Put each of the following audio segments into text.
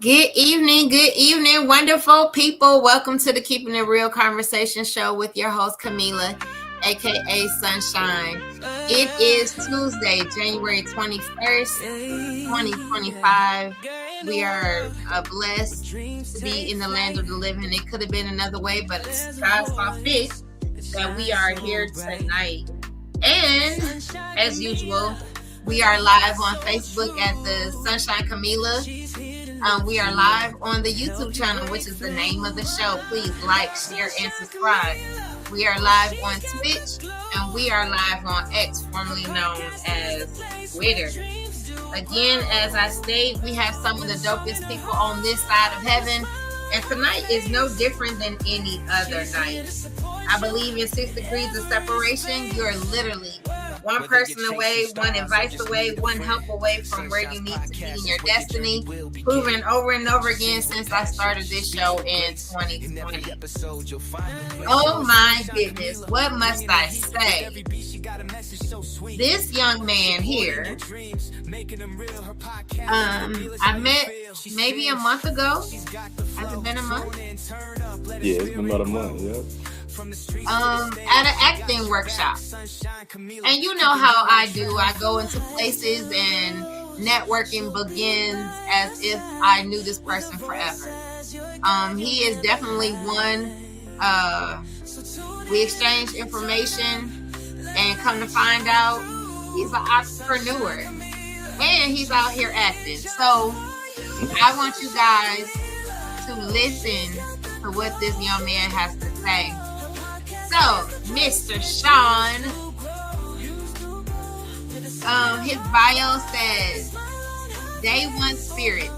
Good evening, wonderful people. Welcome to the Keeping It Real Conversation Show with your host, Camila, aka Sunshine. It is Tuesday, January 21st, 2025. We are blessed to be in the land of the living. It could have been another way, but God saw fit that we are here tonight. And as usual, we are live on Facebook at the Sunshine Camila. We are live on the YouTube channel, which is the name of the show. Please like, share, and subscribe. We are live on Twitch, and we are live on X, formerly known as Twitter. Again, as I state, we have some of the dopest people on this side of heaven, and tonight is no different than any other night. I believe in 6 degrees of separation. You're literally one person away, one advice away, one help away from where you need to be in your destiny. Proven over and over again since I started this show in 2020. Oh my goodness, what must I say? This young man here, I met maybe a month ago. Has it been a month? Yeah, it's been about a month, yeah. At an acting workshop. And you know how I do. I go into places and networking begins as if I knew this person forever. He is definitely one. We exchange information and come to find out he's an entrepreneur and he's out here acting. So I want you guys to listen to what this young man has to say. So, Mr. Sean, his bio says, Day One Spirit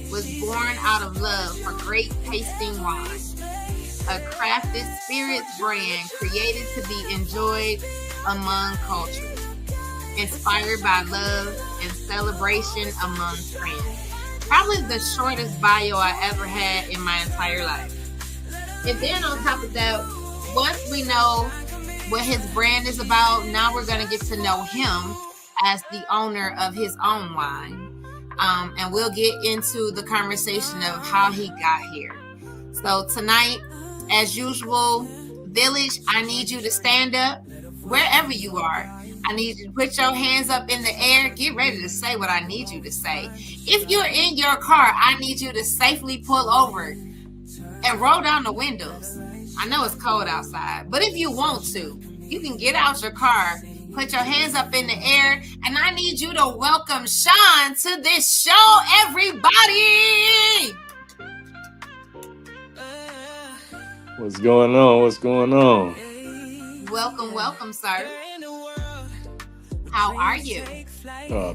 was born out of love for great tasting wine, a crafted spirits brand created to be enjoyed among cultures, inspired by love and celebration among friends. Probably the shortest bio I ever had in my entire life. And then on top of that, once we know what his brand is about, now we're going to get to know him as the owner of his own wine. And we'll get into the conversation of how he got here. So tonight, as usual, Village, I need you to stand up wherever you are. I need you to put your hands up in the air. Get ready to say what I need you to say. If you're in your car, I need you to safely pull over and roll down the windows. I know it's cold outside, but if you want to, you can get out your car, put your hands up in the air, and I need you to welcome Sean to this show, everybody. What's going on? What's going on? Welcome, sir. How are you?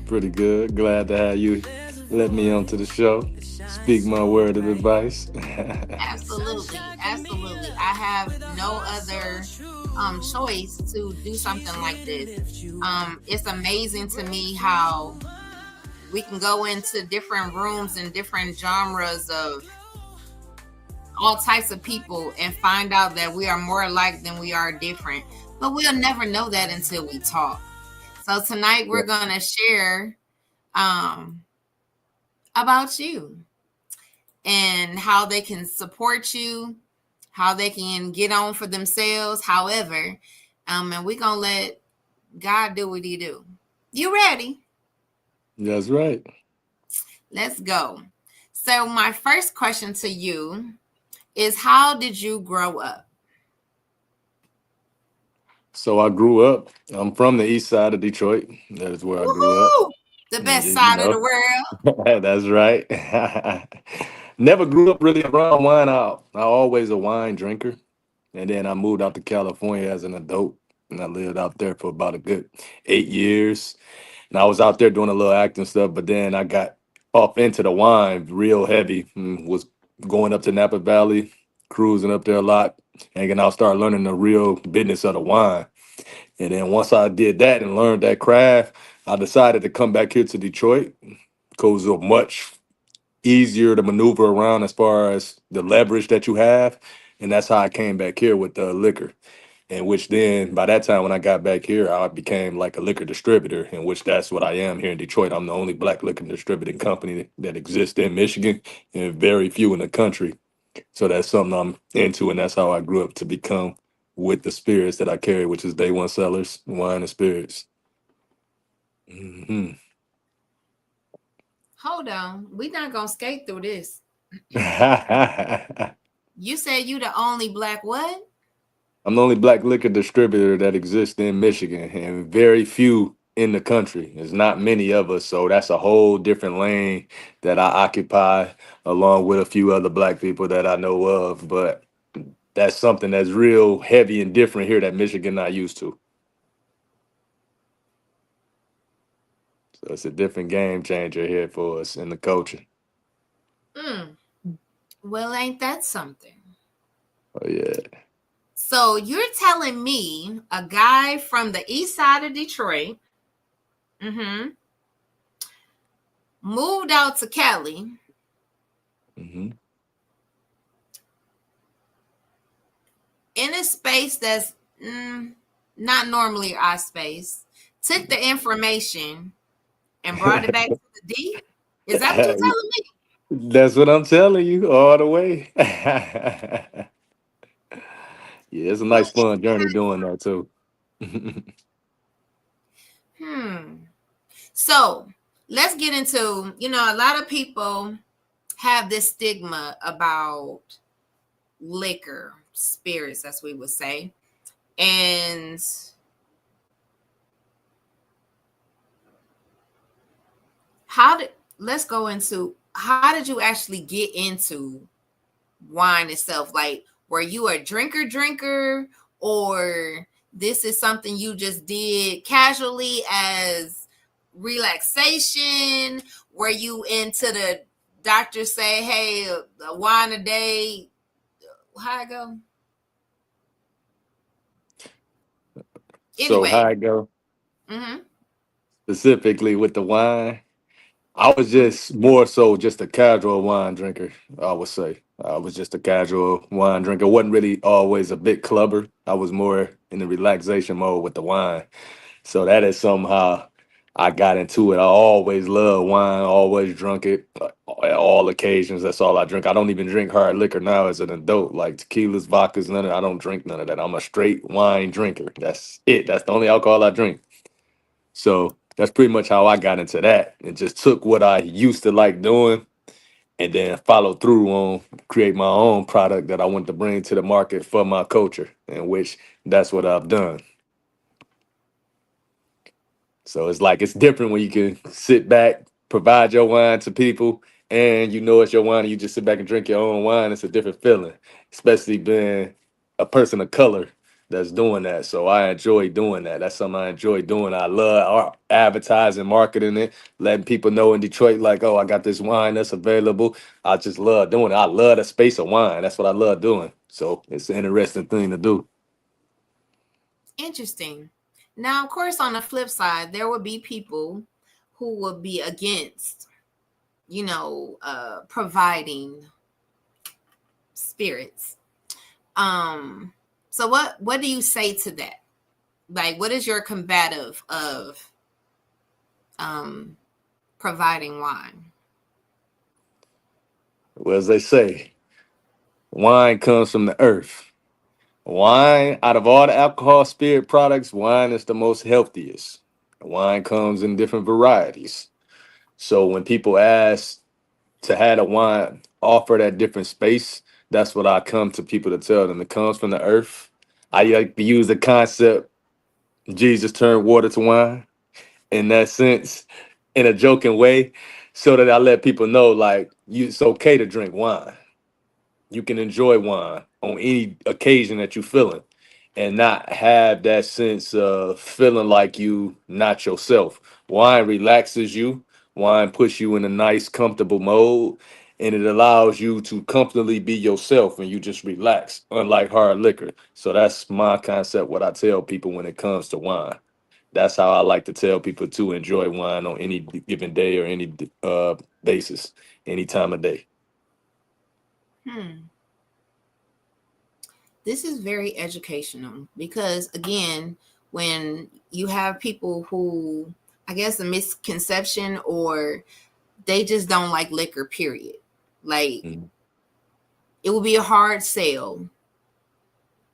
Pretty good. Glad to have you let me onto the show. Speak my word of advice. Absolutely. I have no other choice to do something like this. It's amazing to me how we can go into different rooms and different genres of all types of people and find out that we are more alike than we are different. But we'll never know that until we talk. So tonight we're going to share about you and how they can support you, how they can get on for themselves, however. And we're going to let God do what he do. You ready? That's right. Let's go. So my first question to you is, how did you grow up? So I grew up. I'm from the east side of Detroit. That is where I grew up. The best side of the world. That's right. Never grew up really around wine. I always a wine drinker. And then I moved out to California as an adult. And I lived out there for about a good 8 years. And I was out there doing a little acting stuff. But then I got off into the wine real heavy. Was going up to Napa Valley, cruising up there a lot. And then I'll start learning the real business of the wine. And then once I did that and learned that craft, I decided to come back here to Detroit because it's much easier to maneuver around as far as the leverage that you have. And that's how I came back here with the liquor. In which then by that time when I got back here, I became like a liquor distributor, in which that's what I am here in Detroit. I'm the only black liquor distributing company that exists in Michigan and very few in the country. So that's something I'm into, and that's how I grew up to become with the spirits that I carry, which is Day One Cellars, wine and spirits. Hmm. Hold on. We're not gonna skate through this. I'm You said you the only black what? the only black liquor distributor that exists in Michigan, and very few in the country. There's not many of us, so that's a whole different lane that I occupy, along with a few other black people that I know of. But that's something that's real heavy and different here that Michigan not used to. So it's a different game changer here for us in the culture. Mm. Well, ain't that something? Oh yeah. So you're telling me a guy from the east side of Detroit, mm-hmm, moved out to Cali, Hmm. in a space that's not normally our space, took the information and brought it back to the D? Is that what you're telling me? That's what I'm telling you all the way. Yeah, it's a Well, nice fun journey doing that too. hmm. So let's get into, a lot of people have this stigma about liquor, spirits, as we would say. And let's go into how did you actually get into wine itself? Like, were you a drinker, or this is something you just did casually as relaxation? Were you into the doctor say, hey, a wine a day? How I go? So how Anyway. I go Mm-hmm. specifically with the wine, I was just more so just a casual wine drinker, I would say. I was just a casual wine drinker. Wasn't really always a big clubber. I was more in the relaxation mode with the wine. So that is somehow I got into it. I always loved wine, always drunk it at all occasions. That's all I drink. I don't even drink hard liquor now as an adult, like tequilas, vodkas, none of I don't drink none of that. I'm a straight wine drinker. That's it. That's the only alcohol I drink. So that's pretty much how I got into that. And just took what I used to like doing and then followed through on create my own product that I want to bring to the market for my culture, in which that's what I've done. So it's like it's different when you can sit back, provide your wine to people, and you know it's your wine, and you just sit back and drink your own wine. It's a different feeling, especially being a person of color that's doing that. So I enjoy doing that. That's something I enjoy doing. I love advertising, marketing it, letting people know in Detroit, like, oh, I got this wine that's available. I just love doing it. I love the space of wine. That's what I love doing. So it's an interesting thing to do. Interesting. Now, of course, on the flip side, there would be people who would be against, providing spirits. Um, so what do you say to that? Like, what is your combative of um providing wine? Well, as they say, wine comes from the earth. Wine, out of all the alcohol spirit products, wine is the most healthiest. Wine comes in different varieties. So when people ask to have a wine offered at different space, that's what I come to people to tell them. It comes from the earth. I like to use the concept Jesus turned water to wine in that sense, in a joking way, so that I let people know like it's okay to drink wine. You can enjoy wine on any occasion that you feeling and not have that sense of feeling like you not yourself. Wine relaxes you. Wine puts you in a nice, comfortable mode, and it allows you to comfortably be yourself and you just relax, unlike hard liquor. So that's my concept, what I tell people when it comes to wine. That's how I like to tell people to enjoy wine on any given day or any basis, any time of day. Hmm. This is very educational because, again, when you have people who, I guess, a misconception or they just don't like liquor, period. Like, Mhm. it will be a hard sell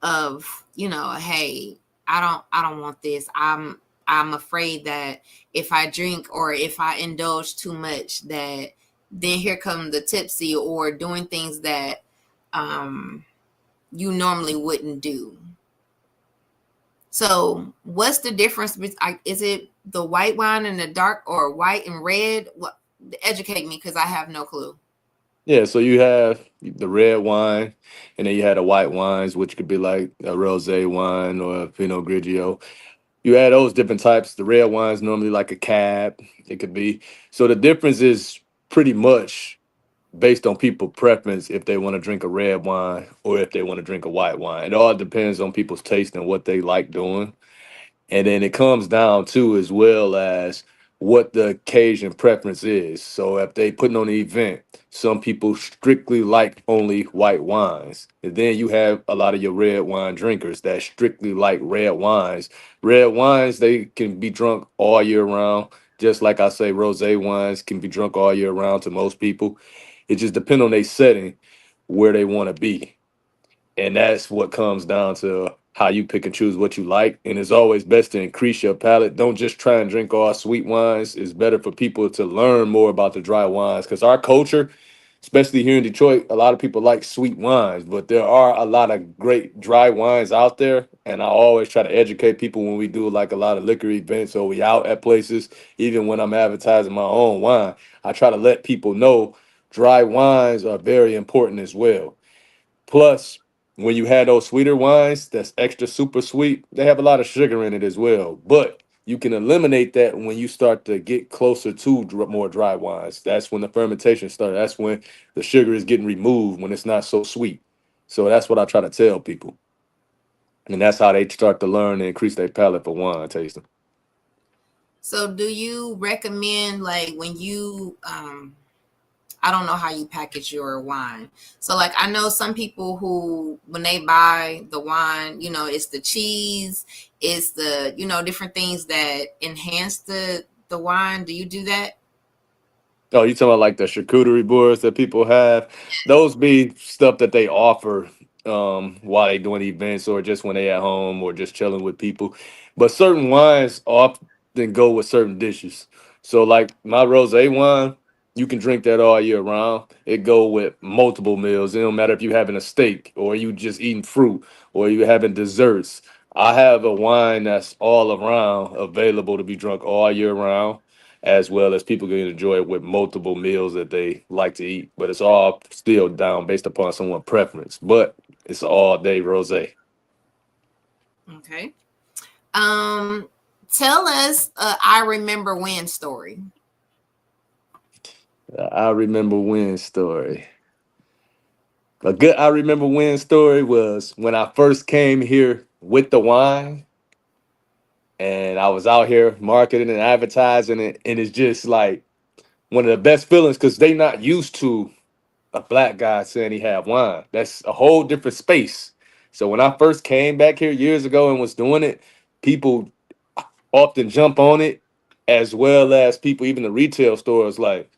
of, hey, I don't want this. I'm afraid that if I drink or if I indulge too much, that then here come the tipsy or doing things that um you normally wouldn't do. So, what's the difference? Is it the white wine and the dark, or white and red? What? Educate me, because I have no clue. Yeah, so you have the red wine, and then you had the white wines, which could be like a rosé wine or a Pinot Grigio. You had those different types. The red wine's normally like a cab. It could be. So the difference is pretty much based on people preference if they want to drink a red wine or if they want to drink a white wine. It all depends on people's taste and what they like doing. And then it comes down to as well as what the occasion preference is. So if they putting on an event, some people strictly like only white wines. And then you have a lot of your red wine drinkers that strictly like red wines. Red wines, they can be drunk all year round. Just like I say, rosé wines can be drunk all year round to most people. It just depends on their setting where they want to be. And that's what comes down to how you pick and choose what you like. And it's always best to increase your palate. Don't just try and drink all sweet wines. It's better for people to learn more about the dry wines because our culture, especially here in Detroit, a lot of people like sweet wines, but there are a lot of great dry wines out there. And I always try to educate people when we do like a lot of liquor events or we out at places, even when I'm advertising my own wine, I try to let people know dry wines are very important as well. Plus, when you have those sweeter wines that's extra super sweet, they have a lot of sugar in it as well. But you can eliminate that when you start to get closer to more dry wines. That's when the fermentation starts. That's when the sugar is getting removed when it's not so sweet. So that's what I try to tell people. And that's how they start to learn and increase their palate for wine tasting. So, do you recommend, like, when you I don't know how you package your wine. So, like, I know some people who, when they buy the wine, it's the cheese, it's the, different things that enhance the wine. Do you do that? Oh, you talking about like the charcuterie boards that people have? Those be stuff that they offer while they doing events or just when they at home or just chilling with people. But certain wines often go with certain dishes. So like my rosé wine, you can drink that all year round. It go with multiple meals. It don't matter if you having a steak or you just eating fruit or you having desserts. I have a wine that's all around available to be drunk all year round as well as people can enjoy it with multiple meals that they like to eat. But it's all still down based upon someone's preference. But it's all day rosé. Okay. Um, Tell us I remember when story. I remember when story. A good I remember when story was when I first came here with the wine and I was out here marketing and advertising it. And it's just like one of the best feelings because they not used to a black guy saying he had wine. That's a whole different space. So when I first came back here years ago and was doing it, people often jump on it, as well as people, even the retail stores, like,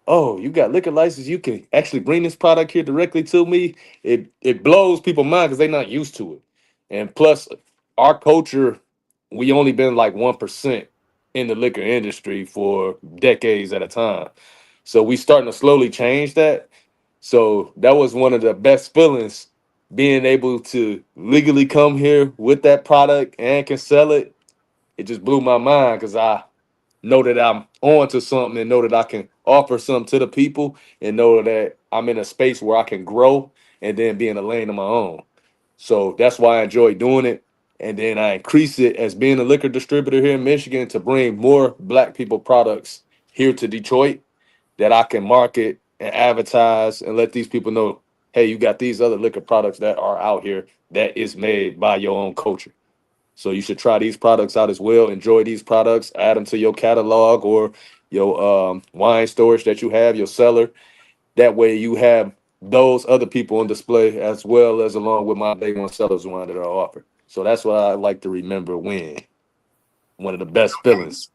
oh, you got liquor license, you can actually bring this product here directly to me. It blows people mind because they're not used to it. And plus, our culture, we only been like 1% in the liquor industry for decades at a time. So we starting to slowly change that. So that was one of the best feelings, being able to legally come here with that product and can sell it. It just blew my mind because I know that I'm on to something and know that I can offer something to the people and know that I'm in a space where I can grow and then be in a lane of my own. So that's why I enjoy doing it. And then I increase it as being a liquor distributor here in Michigan to bring more black people products here to Detroit that I can market and advertise and let these people know, hey, you got these other liquor products that are out here that is made by your own culture. So you should try these products out as well. Enjoy these products, add them to your catalog or your wine storage that you have, your cellar. That way you have those other people on display, as well as along with my day one sellers wine that I offer. So that's what I like to remember when one of the best feelings.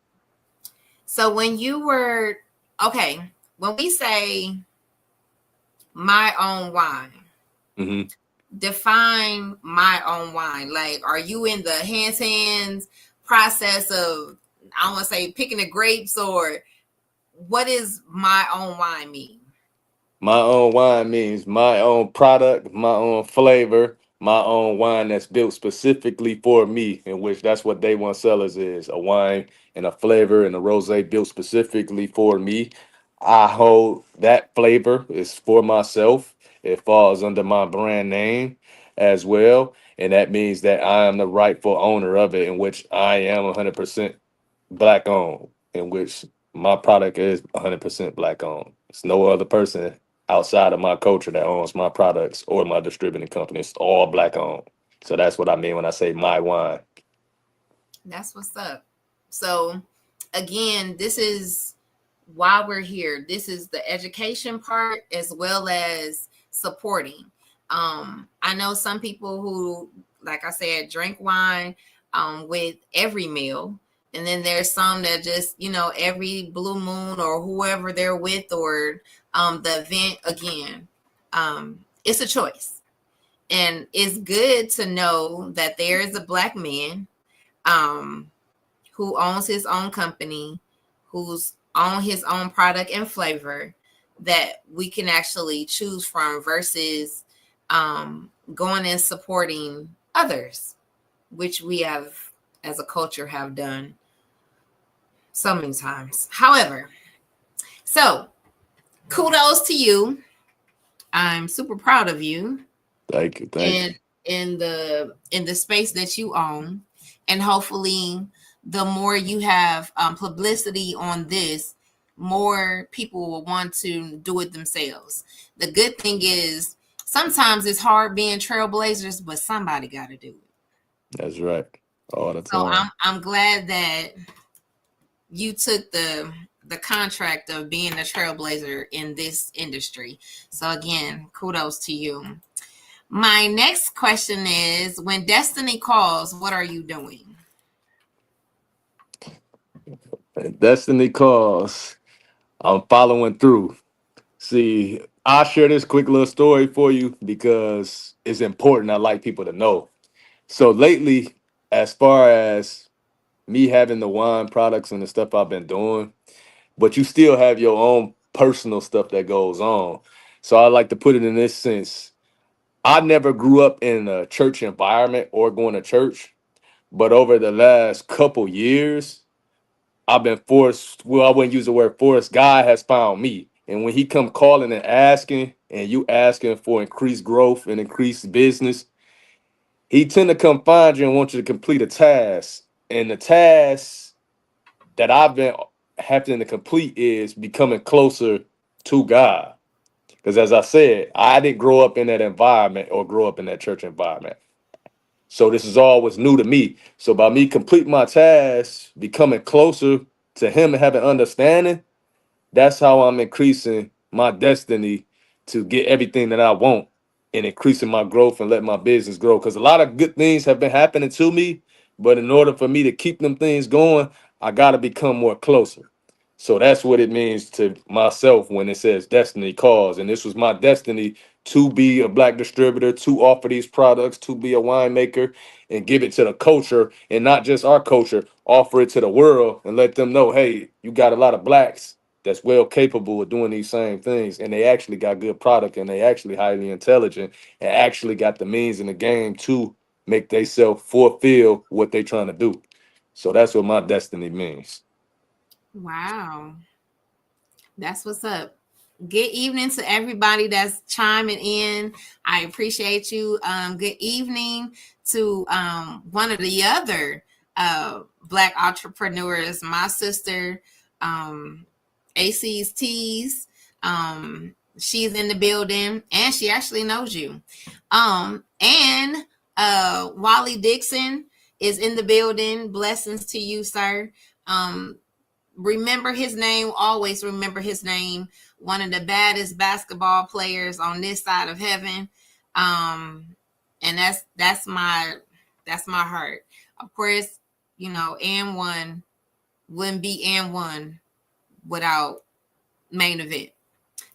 So when you were when we say my own wine, Mm-hmm. define my own wine. Like, are you in the hands process of, I don't want to say picking the grapes, or what is my own wine mean? My own wine means my own product, my own flavor, my own wine that's built specifically for me, in which that's what Day One Cellars is, a wine and a flavor and a rosé built specifically for me. I hold that flavor is for myself. It falls under my brand name as well. And that means that I am the rightful owner of it, in which I am 100% black owned, in which my product is 100% black owned. It's no other person outside of my culture that owns my products or my distributing company. It's all black owned. So that's what I mean when I say my wine. That's what's up. So again, this is why we're here. This is the education part as well as supporting. I know some people who, like I said, drink wine with every meal. And then there's some that just, every blue moon or whoever they're with, or the event again. It's a choice. And it's good to know that there is a Black man who owns his own company, who's on his own product and flavor that we can actually choose from, versus going and supporting others, which we have as a culture have done so many times. However, so kudos to you. I'm super proud of you. Thank you. Thank you. In the space that you own, and hopefully the more you have publicity on this, more people will want to do it themselves. The good thing is sometimes it's hard being trailblazers, but somebody got to do it. That's right. All the time. So I'm glad that you took the contract of being a trailblazer in this industry. So again, kudos to you. My next question is, when destiny calls, what are you doing? Destiny calls. I'm following through. See, I'll share this quick little story for you because it's important. I like people to know. So lately, as far as me having the wine products and the stuff I've been doing, but you still have your own personal stuff that goes on. So I like to put it in this sense. I never grew up in a church environment or going to church, but over the last couple years, I've been forced. Well, I wouldn't use the word forced. God has found me, and when He come calling and asking, and you asking for increased growth and increased business, He tend to come find you and want you to complete a task. And the task that I've been having to complete is becoming closer to God. Because as I said, I didn't grow up in that environment or grow up in that church environment. So this is all what's new to me. So by me completing my task, becoming closer to Him and having understanding, that's how I'm increasing my destiny to get everything that I want and increasing my growth and let my business grow. Because a lot of good things have been happening to me, but in order for me to keep them things going, I got to become more closer. So that's what it means to myself when it says destiny calls. And this was my destiny to be a Black distributor, to offer these products, to be a winemaker and give it to the culture, and not just our culture, offer it to the world and let them know, hey, you got a lot of Blacks that's well capable of doing these same things, and they actually got good product, and they actually highly intelligent, and actually got the means in the game to make themselves fulfill what they trying to do. So that's what my destiny means. Wow. That's what's up. Good evening to everybody that's chiming in. I appreciate you. Good evening to one of the other Black entrepreneurs, my sister, AC's Tees. She's in the building and she actually knows you. And Wally Dixon is in the building. Blessings to you, sir. remember his name. Always remember his name. One of the baddest basketball players on this side of heaven. And that's my heart. Of course, you know, and one wouldn't be and one without main event.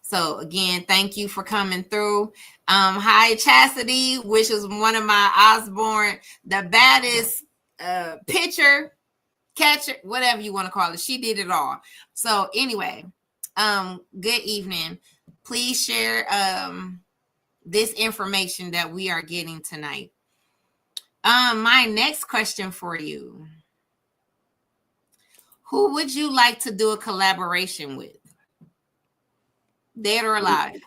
So again, thank you for coming through. Hi Chastity, which is one of my Osborne, the baddest pitcher, catcher, whatever you want to call it. She did it all. So anyway, good evening. Please share this information that we are getting tonight. My next question for you. Who would you like to do a collaboration with? Dead or alive?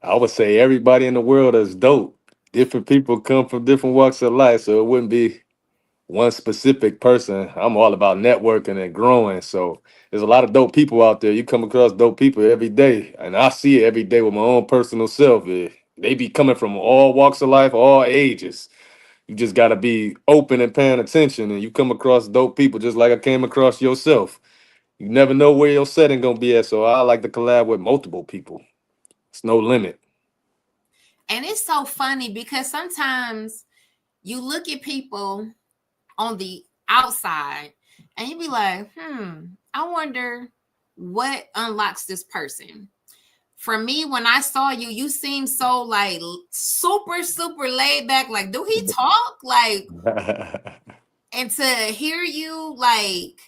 I would say everybody in the world is dope. Different people come from different walks of life, so it wouldn't be one specific person. I'm all about networking and growing. So there's a lot of dope people out there. You come across dope people every day, and I see it every day with my own personal self. They be coming from all walks of life, all ages. You just got to be open and paying attention, and you come across dope people just like I came across yourself. You never know where your setting gonna be at, so I like to collab with multiple people. It's no limit. And it's so funny because sometimes you look at people on the outside and you be like, I wonder what unlocks this person. For me, when I saw you, you seemed so like super, super laid back. Like, do he talk? Like, and to hear you, like,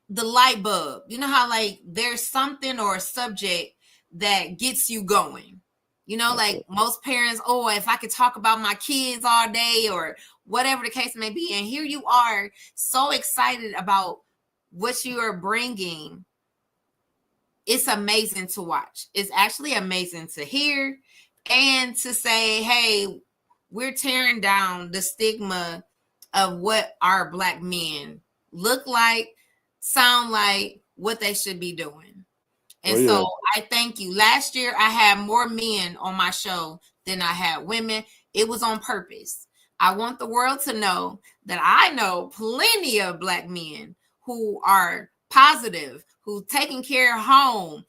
the light bulb, you know how like there's something or a subject that gets you going. You know, like most parents, oh, if I could talk about my kids all day or whatever the case may be. And here you are so excited about what you are bringing. It's amazing to watch. It's actually amazing to hear and to say, hey, we're tearing down the stigma of what our Black men look like, sound like, what they should be doing. And so I thank you. Last year, I had more men on my show than I had women. It was on purpose. I want the world to know that I know plenty of Black men who are positive, who taking care of home.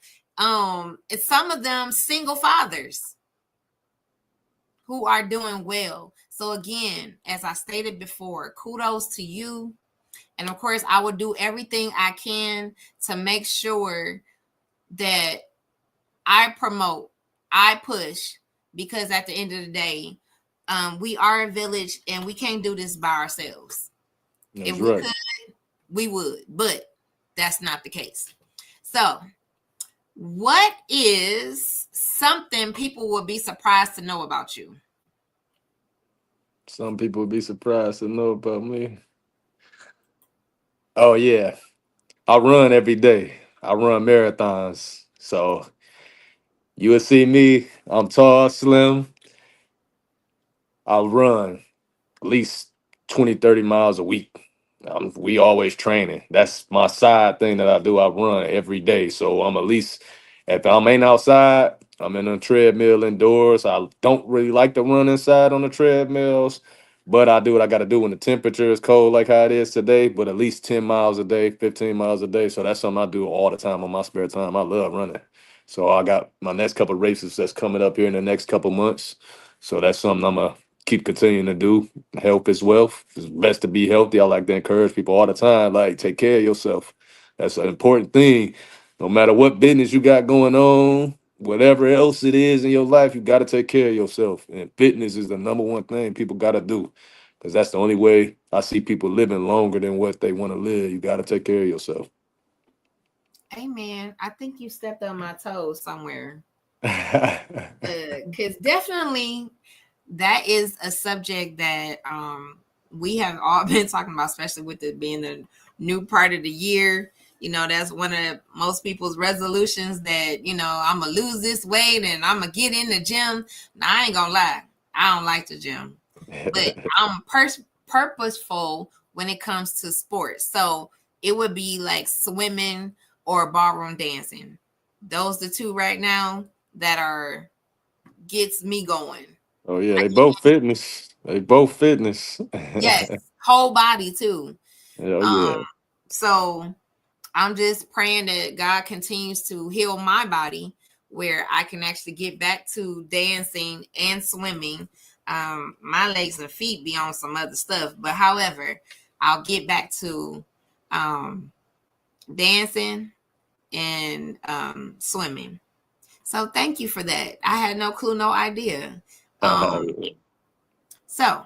It's some of them single fathers who are doing well. So again, as I stated before, kudos to you. And of course, I will do everything I can to make sure that I promote, I push, because at the end of the day, we are a village and we can't do this by ourselves. That's if we right. could, we would, but that's not the case. So, what is something people would be surprised to know about you? Some people would be surprised to know about me. Oh yeah, I run every day. I run marathons. So you will see me. I'm tall, slim. I run at least 20, 30 miles a week. We always training. That's my side thing that I do. I run every day. So I'm at least, if I'm ain't outside, I'm in a treadmill indoors. I don't really like to run inside on the treadmills, but I do what I got to do when the temperature is cold, like how it is today. But at least 10 miles a day, 15 miles a day. So that's something I do all the time on my spare time. I love running. So I got my next couple of races that's coming up here in the next couple months. So that's something I'm going to keep continuing to do. Health is wealth. It's best to be healthy. I like to encourage people all the time, like, take care of yourself. That's an important thing. No matter what business you got going on, whatever else it is in your life, you got to take care of yourself. And fitness is the number one thing people got to do, because that's the only way I see people living longer than what they want to live. You got to take care of yourself. Amen. I think you stepped on my toes somewhere. Because definitely that is a subject that we have all been talking about, especially with it being the new part of the year. You know, that's one of most people's resolutions that, you know, I'm going to lose this weight and I'm going to get in the gym. Now, I ain't going to lie. I don't like the gym. But I'm purposeful when it comes to sports. So it would be like swimming or ballroom dancing. Those the two right now that are gets me going. Oh yeah, I they can't. both fitness. They both fitness. Yes, whole body too. Oh Um, yeah. so I'm just praying that God continues to heal my body where I can actually get back to dancing and swimming. My legs and feet be on some other stuff, but however, I'll get back to um, dancing and swimming. So thank you for that. I had no clue, no idea. So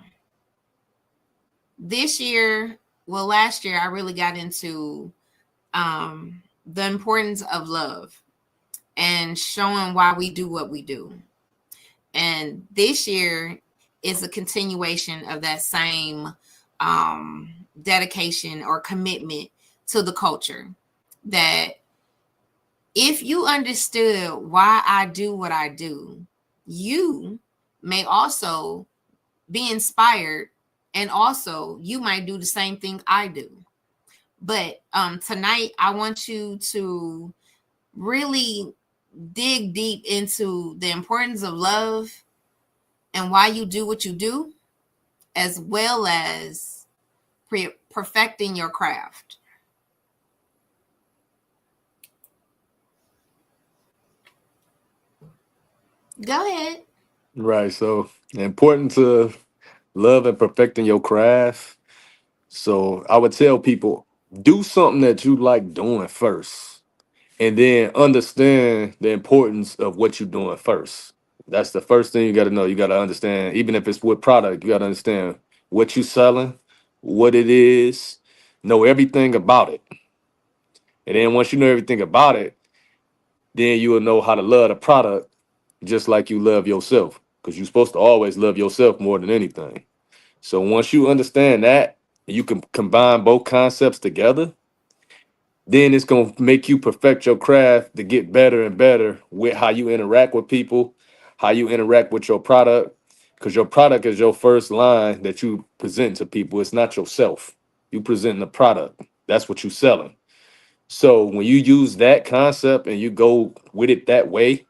this year, well, last year, I really got into the importance of love and showing why we do what we do. And this year is a continuation of that same dedication or commitment to the culture. That if you understood why I do what I do, you may also be inspired, and also you might do the same thing I do. But tonight, I want you to really dig deep into the importance of love and why you do what you do, as well as perfecting your craft. Go ahead. Right. So the importance of love and perfecting your craft. So I would tell people do something that you like doing first, and then understand the importance of what you're doing first. That's the first thing you got to know. You got to understand, even if it's with product, you got to understand what you're selling, what it is, know everything about it. And then once you know everything about it, then you will know how to love the product just like you love yourself. Because you're supposed to always love yourself more than anything. So once you understand that, you can combine both concepts together, then it's going to make you perfect your craft to get better and better with how you interact with people, how you interact with your product, because your product is your first line that you present to people. It's not yourself. You present the product. That's what you're selling. So when you use that concept and you go with it that way,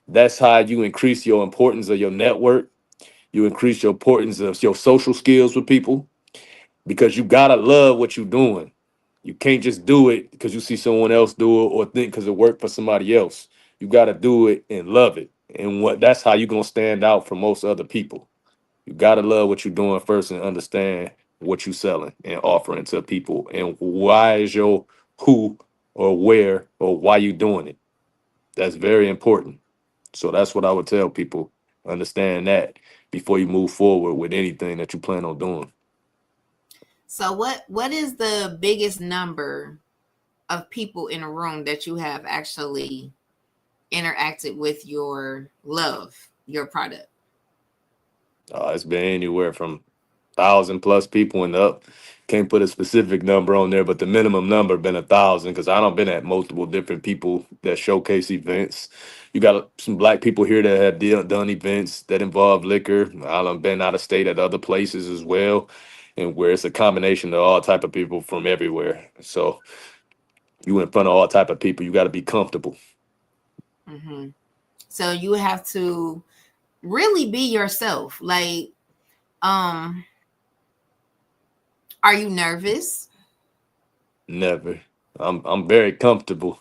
that's how you increase your importance of your network. You increase your importance of your social skills with people because you gotta love what you're doing. You can't just do it because you see someone else do it or think because it worked for somebody else. You gotta do it and love it. And what that's how you're gonna stand out from most other people. You gotta love what you're doing first and understand what you're selling and offering to people and why is your who or where or why you doing it. That's very important. So that's what I would tell people. Understand that before you move forward with anything that you plan on doing. So what is the biggest number of people in a room that you have actually interacted with your love, your product? It's been anywhere from 1,000 plus people and up. Can't put a specific number on there, but the minimum number been 1,000 because I don't been at multiple different people that showcase events. You got some black people here that have done events that involve liquor. I done been out of state at other places as well, and where it's a combination of all type of people from everywhere. So you in front of all type of people, you got to be comfortable. Mm-hmm. So you have to really be yourself. Like, um, are you nervous? Never. I'm very comfortable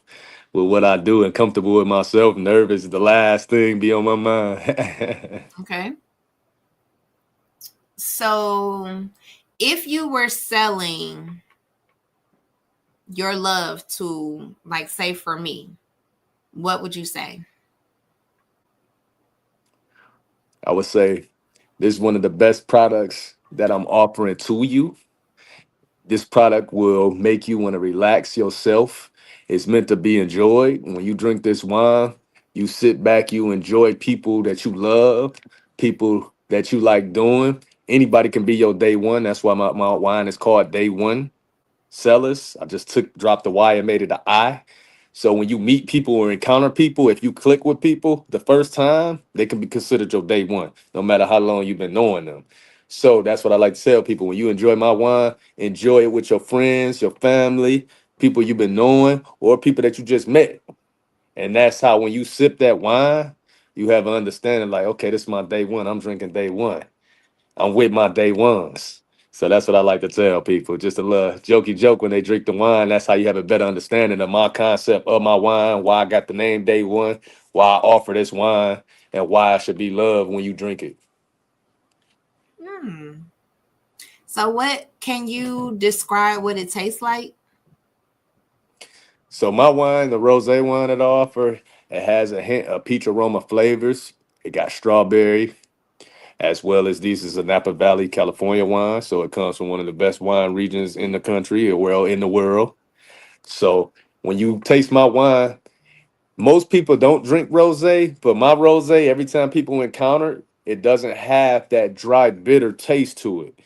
with what I do and comfortable with myself. Nervous is the last thing be on my mind. Okay. So if you were selling your love to, like, say for me, what would you say? I would say this is one of the best products that I'm offering to you. This product will make you want to relax yourself. It's meant to be enjoyed. When you drink this wine, you sit back, you enjoy people that you love, people that you like doing. Anybody can be your day one. That's why my wine is called Day One Sellers. I just dropped the Y and made it an I. So when you meet people or encounter people, if you click with people the first time, they can be considered your day one, no matter how long you've been knowing them. So that's what I like to tell people. When you enjoy my wine, enjoy it with your friends, your family, people you've been knowing, or people that you just met. And that's how when you sip that wine, you have an understanding like, okay, this is my day one. I'm drinking day one. I'm with my day ones. So that's what I like to tell people. Just a little jokey joke when they drink the wine. That's how you have a better understanding of my concept of my wine, why I got the name day one, why I offer this wine, and why I should be loved when you drink it. Hmm. So, what can you describe what it tastes like? So my wine, the rosé wine that I offer, it has a hint of peach aroma flavors. It got strawberry, as well as this is a Napa Valley, California wine. So it comes from one of the best wine regions in the country, or well, in the world. So when you taste my wine, most people don't drink rosé, but my rosé, every time people encounter it, it doesn't have that dry, bitter taste to it.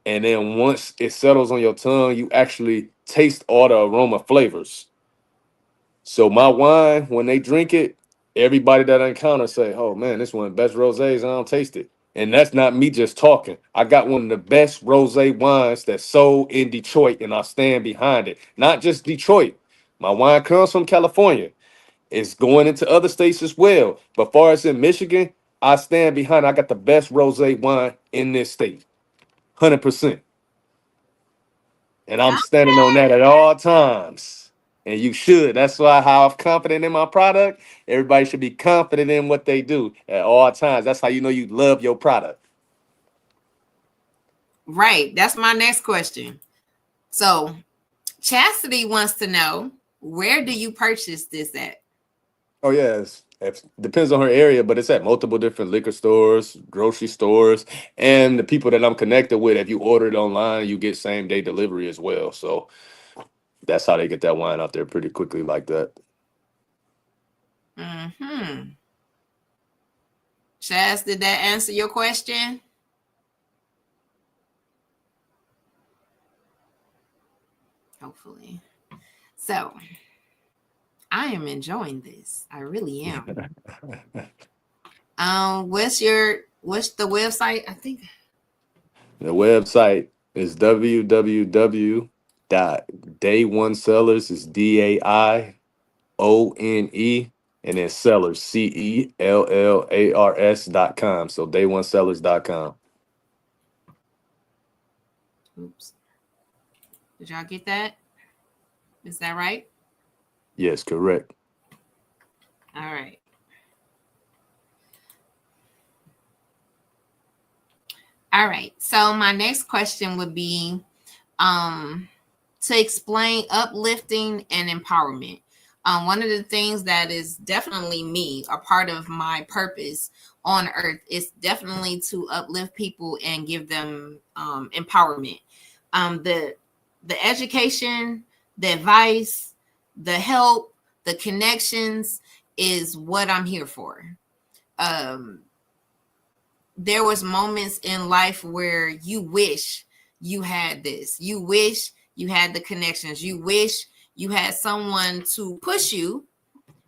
And then once it settles on your tongue, you actually taste all the aroma flavors. So my wine, when they drink it, everybody that I encounter say, "Oh man, this one of the best rosés. I don't taste it." And that's not me just talking. I got one of the best rosé wines that's sold in Detroit, and I stand behind it. Not just Detroit. My wine comes from California. It's going into other states as well. But far as in Michigan, I stand behind. I got the best rosé wine in this state, 100%. And I'm standing on that at all times. And you should. That's why how I'm confident in my product. Everybody should be confident in what they do at all times. That's how you know you love your product. Right. That's my next question. So, Chastity wants to know, where do you purchase this at? Oh yes. It depends on her area, but it's at multiple different liquor stores, grocery stores, and the people that I'm connected with. If you order it online, you get same day delivery as well. So that's how they get that wine out there pretty quickly like that. Hmm. Chaz, did that answer your question? Hopefully. So, I am enjoying this. I really am. What's the website? I think. The website is www.day1sellers is DAIONE and then sellers CELLARS.com. So day1sellers.com. Oops. Did y'all get that? Is that right? Yes, correct. All right. All right. So my next question would be um to explain uplifting and empowerment. One of the things that is definitely me, a part of my purpose on earth, is definitely to uplift people and give them empowerment. The education, the advice, the help, the connections is what I'm here for. Um, there was moments in life where you wish you had this. You wish you had the connections. You wish you had someone to push you,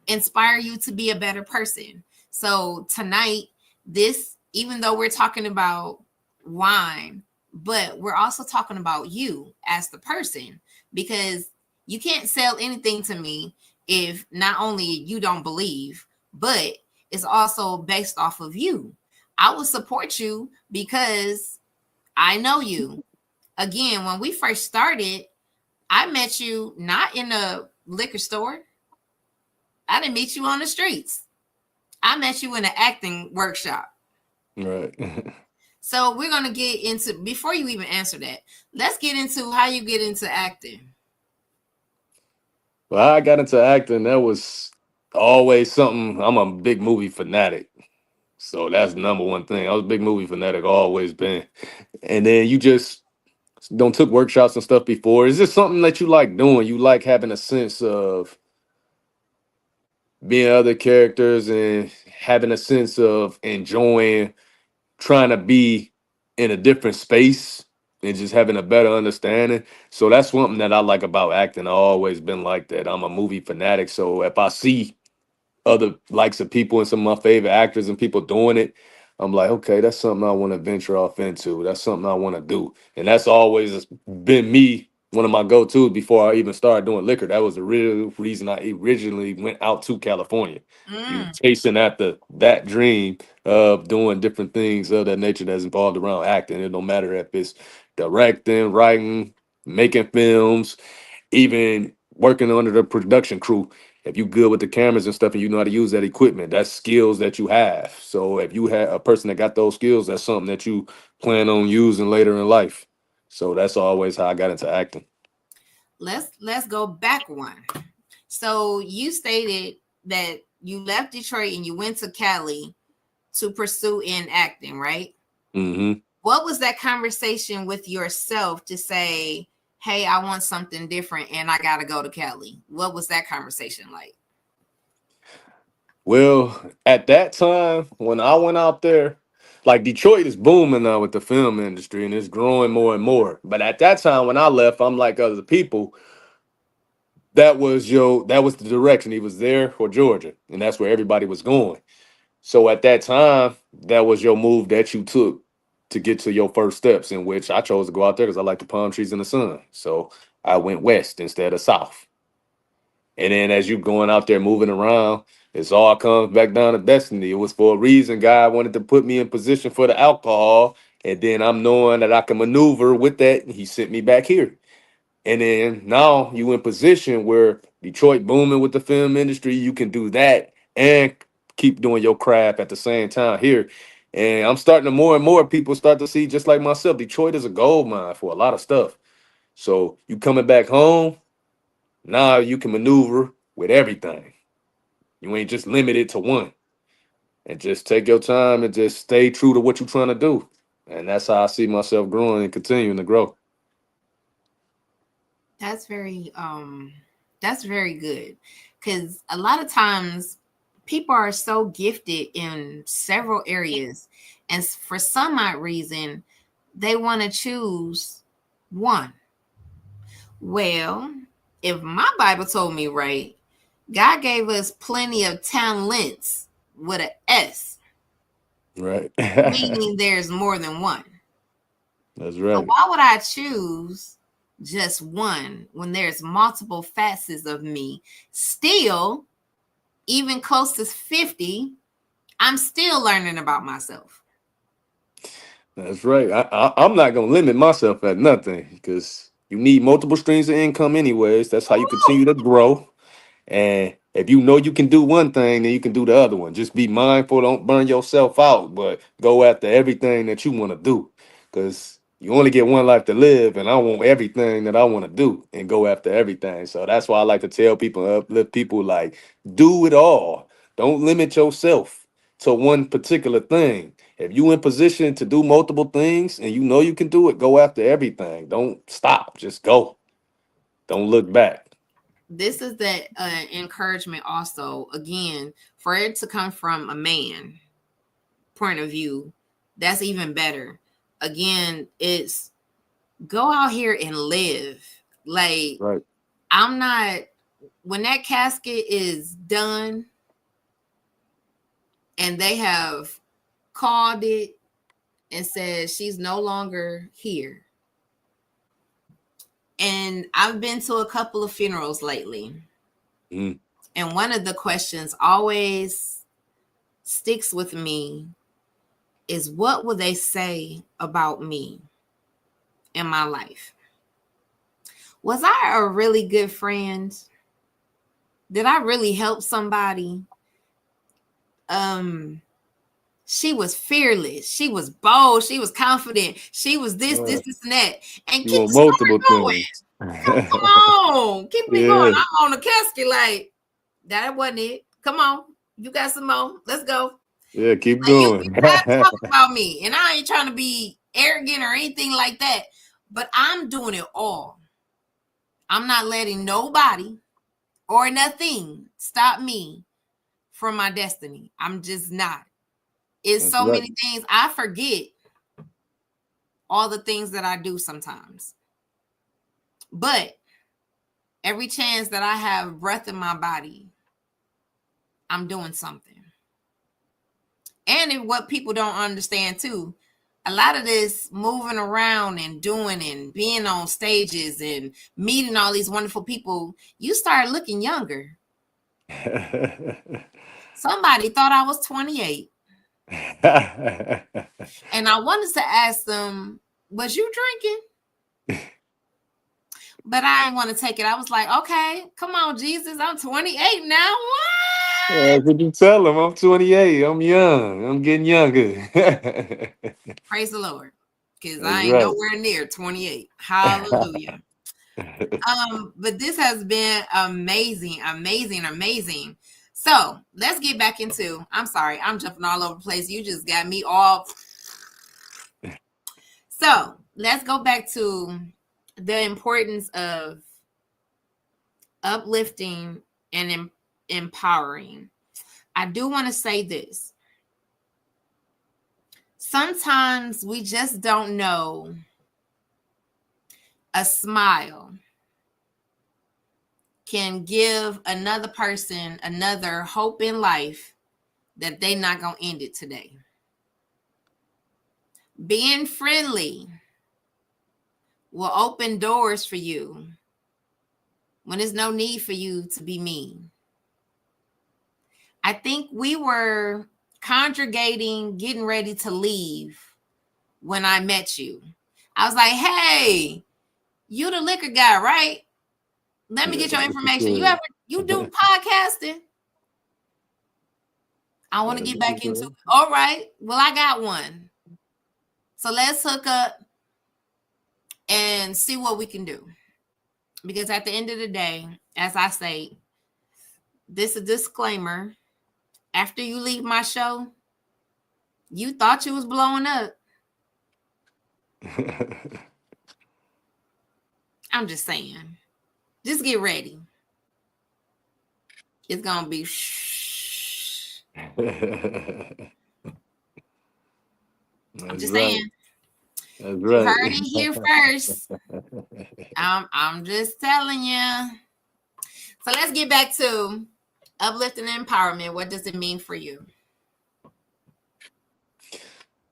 inspire you to be a better person. So tonight, this, even though we're talking about wine, but we're also talking about you as the person, because you can't sell anything to me if not only you don't believe, but it's also based off of you. I will support you because I know you. Again, when we first started, I met you not in a liquor store. I didn't meet you on the streets. I met you in an acting workshop. Right. So we're gonna get into, before you even answer that, let's get into how you get into acting. Well, I got into acting. That was always something. I'm a big movie fanatic. So that's the number one thing. I was a big movie fanatic, always been. And then you just don't took workshops and stuff before. Is this something that you like doing? You like having a sense of being other characters and having a sense of enjoying trying to be in a different space and just having a better understanding. So that's something that I like about acting. I've always been like that. I'm a movie fanatic. So if I see other likes of people and some of my favorite actors and people doing it, I'm like, okay, that's something I want to venture off into. That's something I want to do. And that's always been me one of my go-tos before I even started doing liquor. That was the real reason I originally went out to California. You Mm. chasing after that dream of doing different things of that nature that's involved around acting. It don't matter if it's directing, writing, making films, even working under the production crew. If you good with the cameras and stuff and you know how to use that equipment, that's skills that you have. So if you have a person that got those skills, that's something that you plan on using later in life. So that's always how I got into acting. Let's go back one. So you stated that you left Detroit and you went to Cali to pursue in acting, right? Mm-hmm. What was that conversation with yourself to say, hey, I want something different and I gotta go to Cali? What was that conversation like? Well, at that time when I went out there, like Detroit is booming now with the film industry and it's growing more and more. But at that time when I left, I'm like other people, that was the direction. He was there for Georgia, and that's where everybody was going. So at that time, that was your move that you took to get to your first steps, in which I chose to go out there because I like the palm trees and the sun. So I went west instead of south. And then as you going out there moving around, it's all comes back down to destiny. It was for a reason. God wanted to put me in position for the alcohol. And then I'm knowing that I can maneuver with that. And he sent me back here. And then now you in position where Detroit booming with the film industry, you can do that and keep doing your craft at the same time here. And I'm starting to more and more people start to see, just like myself, Detroit is a gold mine for a lot of stuff. So you coming back home, now you can maneuver with everything. You ain't just limited to one. And just take your time and just stay true to what you're trying to do. And that's how I see myself growing and continuing to grow. That's very that's very good, because a lot of times people are so gifted in several areas, and for some odd reason they want to choose one. Well, if my Bible told me right, God gave us plenty of talents with an S, Right. meaning there's more than one. That's So right. why would I choose just one when there's multiple facets of me? Still, even close to 50, I'm still learning about myself. That's right. I'm not gonna limit myself at nothing because you need multiple streams of income anyways. That's how you Ooh, continue to grow. And if you know you can do one thing, then you can do the other one. Just be mindful, don't burn yourself out, but go after everything that you want to do. Because you only get one life to live, and I want everything that I want to do and go after everything. So that's why I like to tell people, uplift people, like, do it all. Don't limit yourself to one particular thing. If you in position to do multiple things and you know you can do it, go after everything. Don't stop. Just go. Don't look back. this is the encouragement also, again, for it to come from a man point of view. That's even better. Again, it's go out here and live. Like, Right. I'm not, when that casket is done and they have called it and said she's no longer here. And I've been to a couple of funerals lately. Mm. And one of the questions always sticks with me is, what will they say about me in my life? Was I a really good friend? Did I really help somebody? Um, she was fearless. She was bold. She was confident. She was this, Uh, this, this, and that. And You keep want the story multiple going. things. Come on. Keep it going. Yeah, I'm on the casket like, that wasn't it. Come on. You got some more. Let's go. yeah, keep Like, you going. people have to talk about me. And I ain't trying to be arrogant or anything like that. But I'm doing it all. I'm not letting nobody or nothing stop me from my destiny. I'm just not. It's That's so right. many things. I forget all the things that I do sometimes. But every chance that I have breath in my body, I'm doing something. And what people don't understand too, a lot of this moving around and doing and being on stages and meeting all these wonderful people, you start looking younger. Somebody thought I was 28. And I wanted to ask them, was you drinking? But I didn't want to take it. I was like, okay, come on, Jesus. I'm 28 now. What? Could you tell them I'm 28? I'm young. I'm getting younger. Praise the Lord. Because That's I ain't right. nowhere near 28. Hallelujah. But this has been amazing, amazing, amazing. So let's get back into, I'm sorry, I'm jumping all over the place. You just got me all. So let's go back to the importance of uplifting and empowering. I do want to say this. Sometimes we just don't know a smile can give another person another hope in life that they're not going to end it today. Being friendly will open doors for you when there's no need for you to be mean. I think we were congregating, getting ready to leave when I met you. I was like, hey, you the liquor guy, right? Let me get your information. You do podcasting? I want to get back into it. All right. Well, I got one. So let's hook up and see what we can do. Because at the end of the day, as I say, this is a disclaimer. After you leave my show, you thought you was blowing up. I'm just saying. Just get ready. It's going to be shh. I'm just saying. That's You right. heard it here first. I'm just telling you. So let's get back to uplifting and empowerment. What does it mean for you?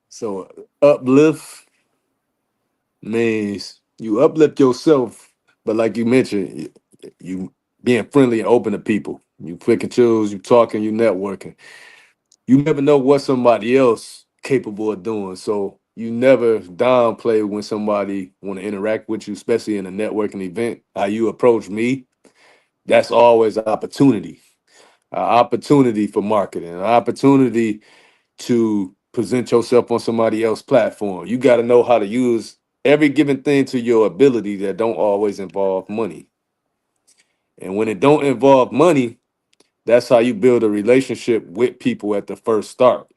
So uplift means you uplift yourself, but like you mentioned, you being friendly and open to people. You pick and choose, you talking, you networking. You never know what somebody else capable of doing. So you never downplay when somebody want to interact with you, especially in a networking event. How you approach me, that's always an opportunity for marketing, an opportunity to present yourself on somebody else's platform. You got to know how to use every given thing to your ability that don't always involve money. And when it don't involve money, that's how you build a relationship with people at the first start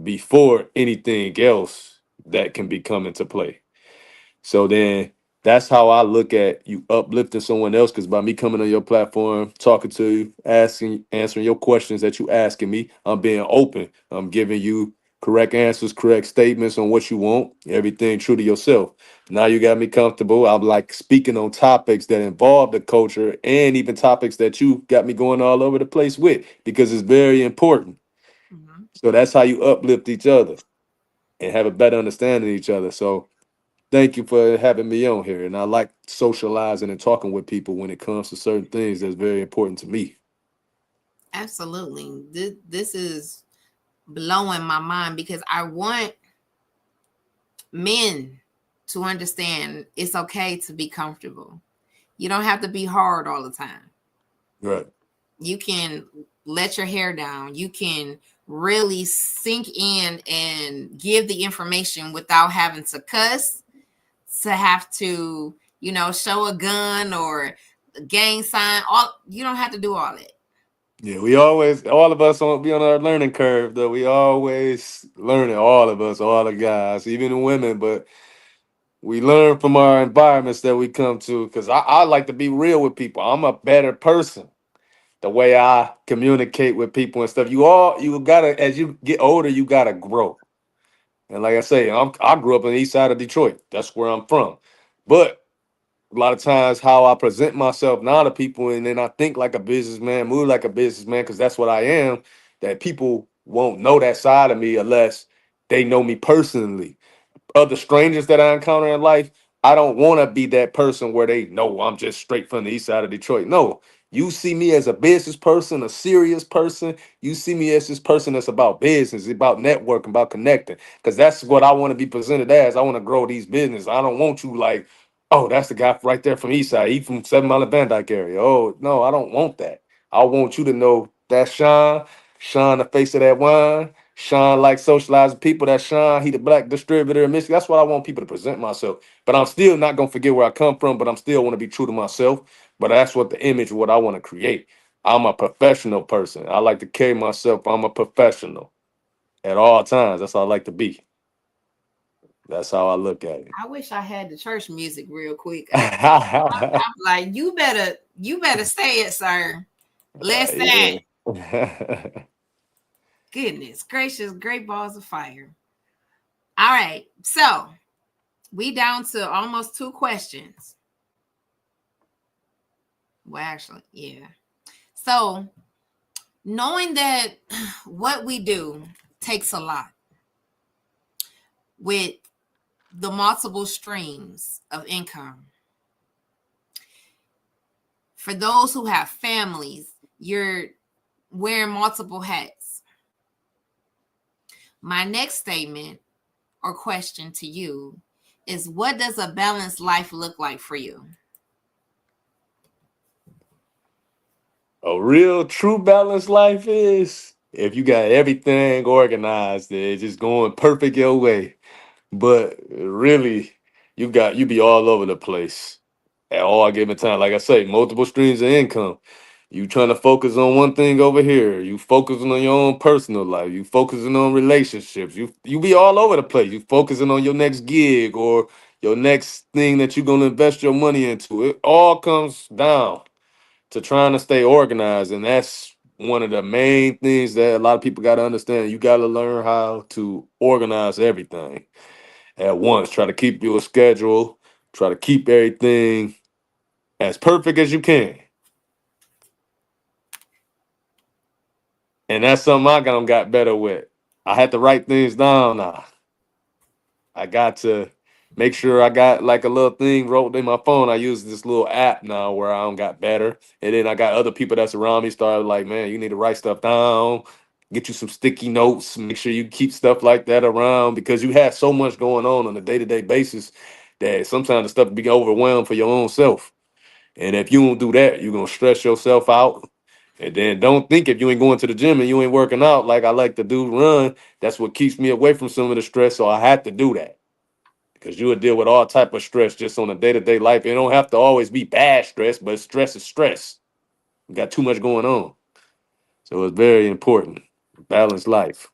before anything else that can be come into play. So then that's how I look at you uplifting someone else, because by me coming on your platform, talking to you, answering your questions that you asking me, I'm being open. I'm giving you correct answers, correct statements on what you want, everything true to yourself. Now you got me comfortable. I'm like speaking on topics that involve the culture and even topics that you got me going all over the place with, because it's very important. Mm-hmm. So that's how you uplift each other and have a better understanding of each other. So thank you for having me on here. And I like socializing and talking with people when it comes to certain things that's very important to me. Absolutely. This is blowing my mind because I want men to understand it's okay to be comfortable. You don't have to be hard all the time. Right. You can let your hair down. You can really sink in and give the information without having to cuss, to have to, show a gun or a gang sign. You don't have to do all that. Yeah, all of us be on our learning curve, though. We always learning, all of us, all the guys, even the women, but we learn from our environments that we come to. Because I like to be real with people. I'm a better person. The way I communicate with people and stuff. You gotta, as you get older, you gotta grow. And like I say, I grew up on the east side of Detroit. That's where I'm from. But a lot of times, how I present myself now to people, and then I think like a businessman, move like a businessman, because that's what I am. That people won't know that side of me unless they know me personally. other strangers that I encounter in life, I don't want to be that person where they know I'm just straight from the east side of Detroit. No, you see me as a business person, a serious person. You see me as this person that's about business, about networking, about connecting. Because that's what I want to be presented as. I want to grow these business. I don't want you like, oh, that's the guy right there from east side. He from 7 Mile and Van Dyke area. Oh, no, I don't want that. I want you to know that's Sean, Sean, the face of that wine. Sean like socializing people. That Sean, he the black distributor in Michigan. That's what I want people to present myself. But I'm still not gonna forget where I come from. But I'm still want to be true to myself. But that's what the image, what I want to create. I'm a professional person. I like to carry myself. I'm a professional at all times. That's how I like to be. That's how I look at I wish I had the church music real quick. it. I'm like, you better say it, sir. Listen. Yeah. Goodness gracious, great balls of fire. All right. So we down to almost 2 questions. Well, actually, yeah. So knowing that what we do takes a lot with the multiple streams of income. For those who have families, you're wearing multiple hats. My next statement or question to you is, what does a balanced life look like for you? A real true balanced life is if you got everything organized, it's just going perfect your way. But really, you be all over the place at all given time. Like I say, multiple streams of income. You trying to focus on one thing over here. You focusing on your own personal life. You focusing on relationships. You be all over the place. You focusing on your next gig or your next thing that you're gonna invest your money into. It all comes down to trying to stay organized, and that's one of the main things that a lot of people got to understand. You got to learn how to organize everything at once. Try to keep your schedule. Try to keep everything as perfect as you can. And that's something got better with. I had to write things down now. I got to make sure I got like a little thing wrote in my phone. I use this little app now where I don't got better. And then I got other people that's around me started like, man, you need to write stuff down, get you some sticky notes, make sure you keep stuff like that around because you have so much going on a day-to-day basis that sometimes the stuff be overwhelmed for your own self. And if you don't do that, you're gonna stress yourself out. And then don't think if you ain't going to the gym and you ain't working out like I like to do run, that's what keeps me away from some of the stress. So I had to do that because you would deal with all type of stress just on a day-to-day life. It don't have to always be bad stress, but stress is stress. You got too much going on. So it's very important. Balanced life.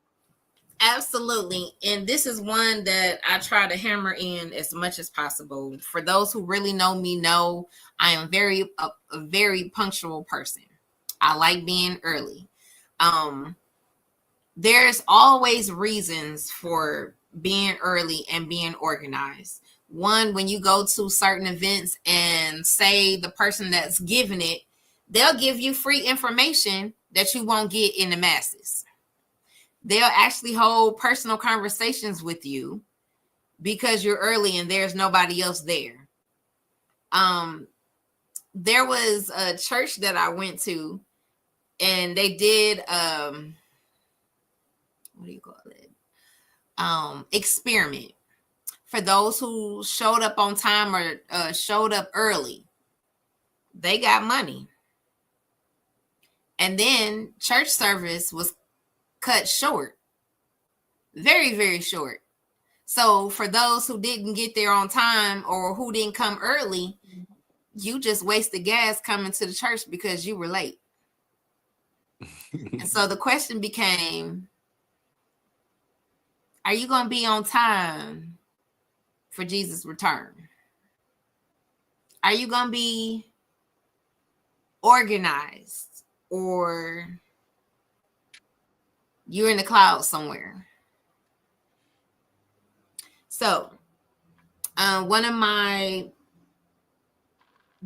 Absolutely. And this is one that I try to hammer in as much as possible. For those who really know me, know I am a very punctual person. I like being early. Um, there's always reasons for being early and being organized. One, when you go to certain events and say the person that's giving it, they'll give you free information that you won't get in the masses. They'll actually hold personal conversations with you because you're early and there's nobody else there. There was a church that I went to and they did what do you call it? Experiment for those who showed up on time or showed up early. They got money. And then church service was cut short. Very, very short. So for those who didn't get there on time or who didn't come early, you just wasted gas coming to the church because you were late. And so the question became, are you going to be on time for Jesus' return? Are you going to be organized, or you're in the clouds somewhere? So one of my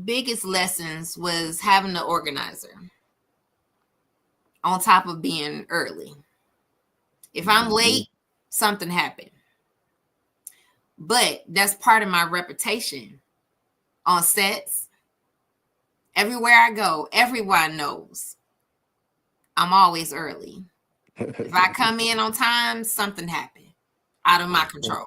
biggest lessons was having an organizer on top of being early. If I'm late, something happened. But that's part of my reputation on sets. Everywhere I go, everyone knows I'm always early. If I come in on time, something happened out of my control.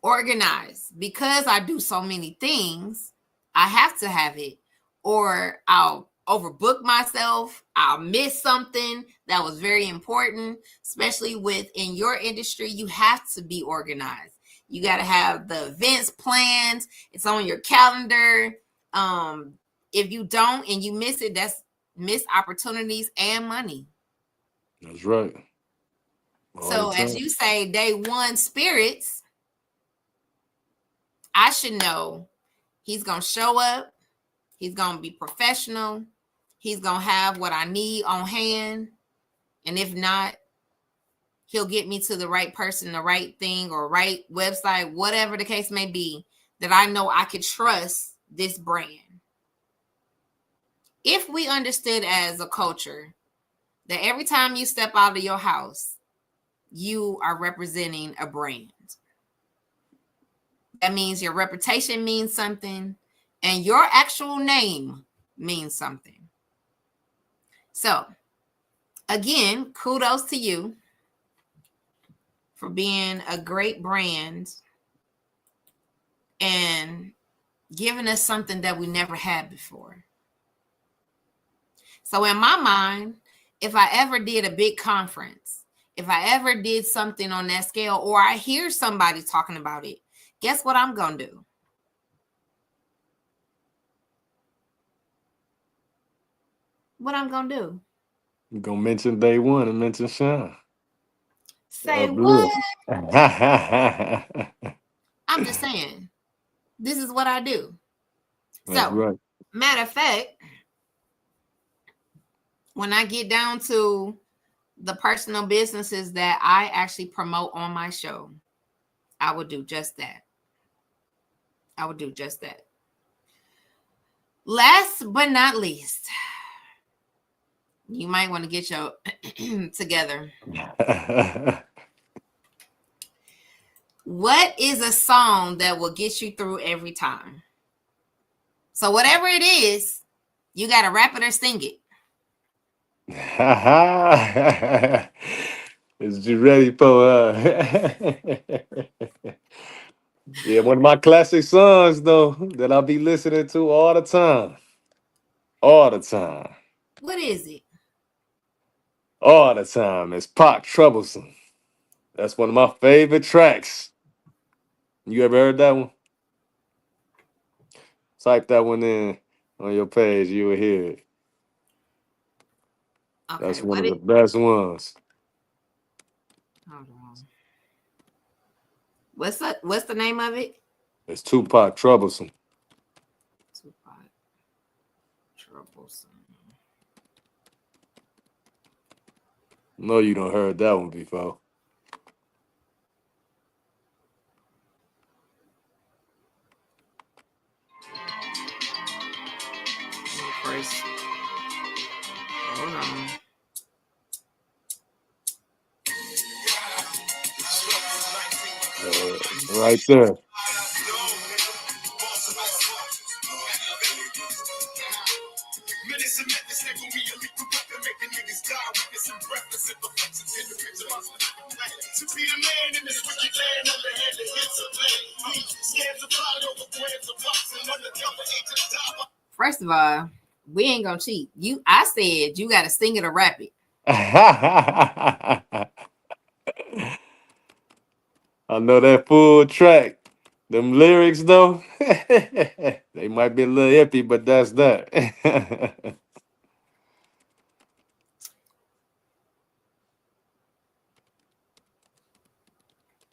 Organized. Because I do so many things, I have to have it, or I'll overbook myself. I'll miss something that was very important, especially within your industry. You have to be organized. You got to have the events planned. It's on your calendar. If you don't and you miss it, that's missed opportunities and money. That's right. All the So as time. you say, day one spirits, I should know he's going to show up. He's going to be professional. He's going to have what I need on hand. And if not, he'll get me to the right person, the right thing, or right website, whatever the case may be, that I know I could trust this brand. If we understood as a culture that every time you step out of your house, you are representing a brand. That means your reputation means something and your actual name means something. So, again, kudos to you for being a great brand and giving us something that we never had before. So, in my mind, if I ever did a big conference, if I ever did something on that scale, or I hear somebody talking about it, guess what I'm going to do? What I'm going to do? You're going to mention day one and mention Sean. Say Blue. what? I'm just saying, this is what I do. That's So, right. matter of fact, when I get down to the personal businesses that I actually promote on my show, I will do just that. I will do just that. Last but not least, you might want to get your together. What is a song that will get you through every time? So whatever it is, you got to rap it or sing it. Is you ready for yeah, one of my classic songs though that I'll be listening to all the time. All the time. What is it? All the time. It's Pop Troublesome. That's one of my favorite tracks. You ever heard that one? Type that one in on your page, you will hear it. Okay, That's one of the best ones. Hold on. What's the name of it? It's Tupac Troublesome. Tupac Troublesome. No, you don't heard that one before. First, hold on. Right there. First of all, we ain't gonna cheat. I said you gotta sing it or rap it. I know that full track. Them lyrics though, they might be a little iffy, but that's that.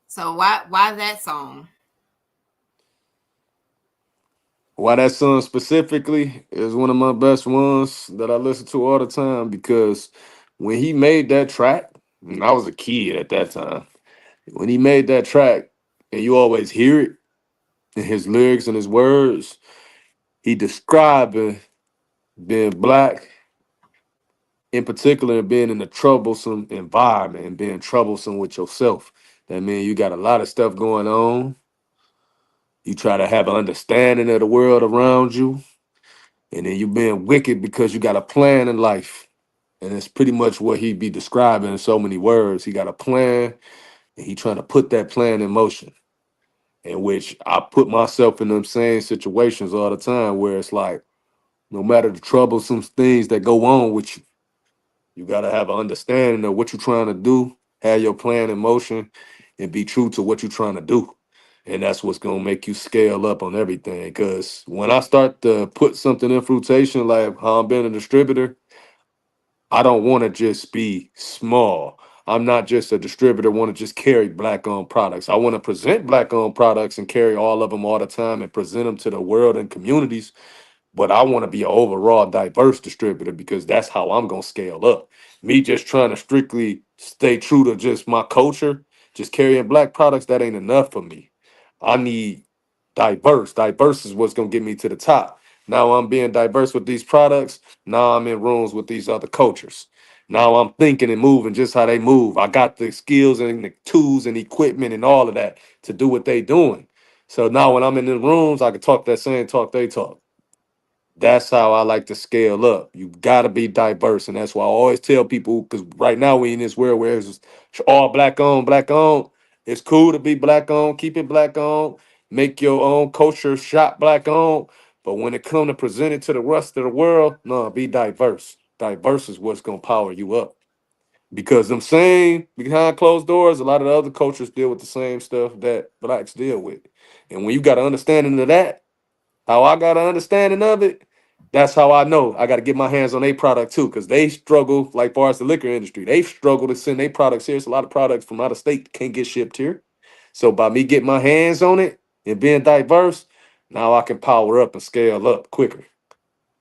So why that song? Why that song specifically is one of my best ones that I listen to all the time because when he made that track, and I was a kid at that time. When he made that track, and you always hear it in his lyrics and his words, he describing being black, in particular, being in a troublesome environment and being troublesome with yourself. That means you got a lot of stuff going on. You try to have an understanding of the world around you, and then you being wicked because you got a plan in life. And it's pretty much what he be describing in so many words. He got a plan, and he trying to put that plan in motion. In which I put myself in them same situations all the time, where it's like, no matter the troublesome things that go on with you, you gotta have an understanding of what you're trying to do, have your plan in motion, and be true to what you're trying to do. And that's what's gonna make you scale up on everything. Cause when I start to put something in fruition, like how I'm being a distributor, I don't want to just be small. I'm not just a distributor, want to just carry black owned products. I want to present black owned products and carry all of them all the time and present them to the world and communities, but I want to be an overall diverse distributor because that's how I'm going to scale up. Me just trying to strictly stay true to just my culture, just carrying black products, that ain't enough for me. I need diverse. Diverse is what's going to get me to the top. Now I'm being diverse with these products. Now I'm in rooms with these other cultures. Now I'm thinking and moving just how they move. I got the skills and the tools and equipment and all of that to do what they doing. So now when I'm in the rooms, I can talk that same talk they talk. That's how I like to scale up. You got to be diverse, and that's why I always tell people. Because right now we in this world where it's all black owned, black owned. It's cool to be black owned, keep it black owned, make your own culture shop black owned. But when it come to present it to the rest of the world, no, be diverse. Diverse is what's gonna power you up. Because I'm saying behind closed doors, a lot of the other cultures deal with the same stuff that blacks deal with, and when you got an understanding of that, how I got an understanding of it, that's how I know I got to get my hands on their product too, because they struggle, like far as the liquor industry, they struggle to send their products here. It's a lot of products from out of state can't get shipped here. So by me getting my hands on it and being diverse, now I can power up and scale up quicker,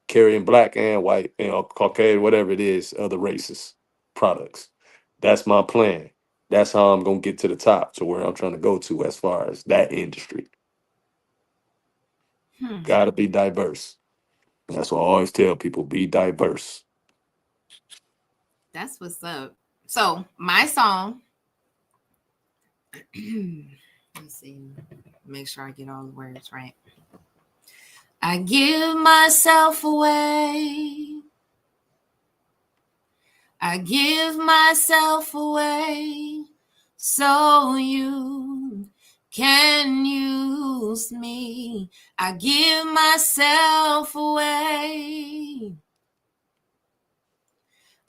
carrying black and white, Caucasian, whatever it is, other races products. That's my plan. That's how I'm gonna get to the top, to where I'm trying to go to as far as that industry. Gotta be diverse. That's what I always tell people, be diverse. That's what's up. So my song, let's see, make sure I get all the words right. I give myself away. I give myself away so you can use me. I give myself away.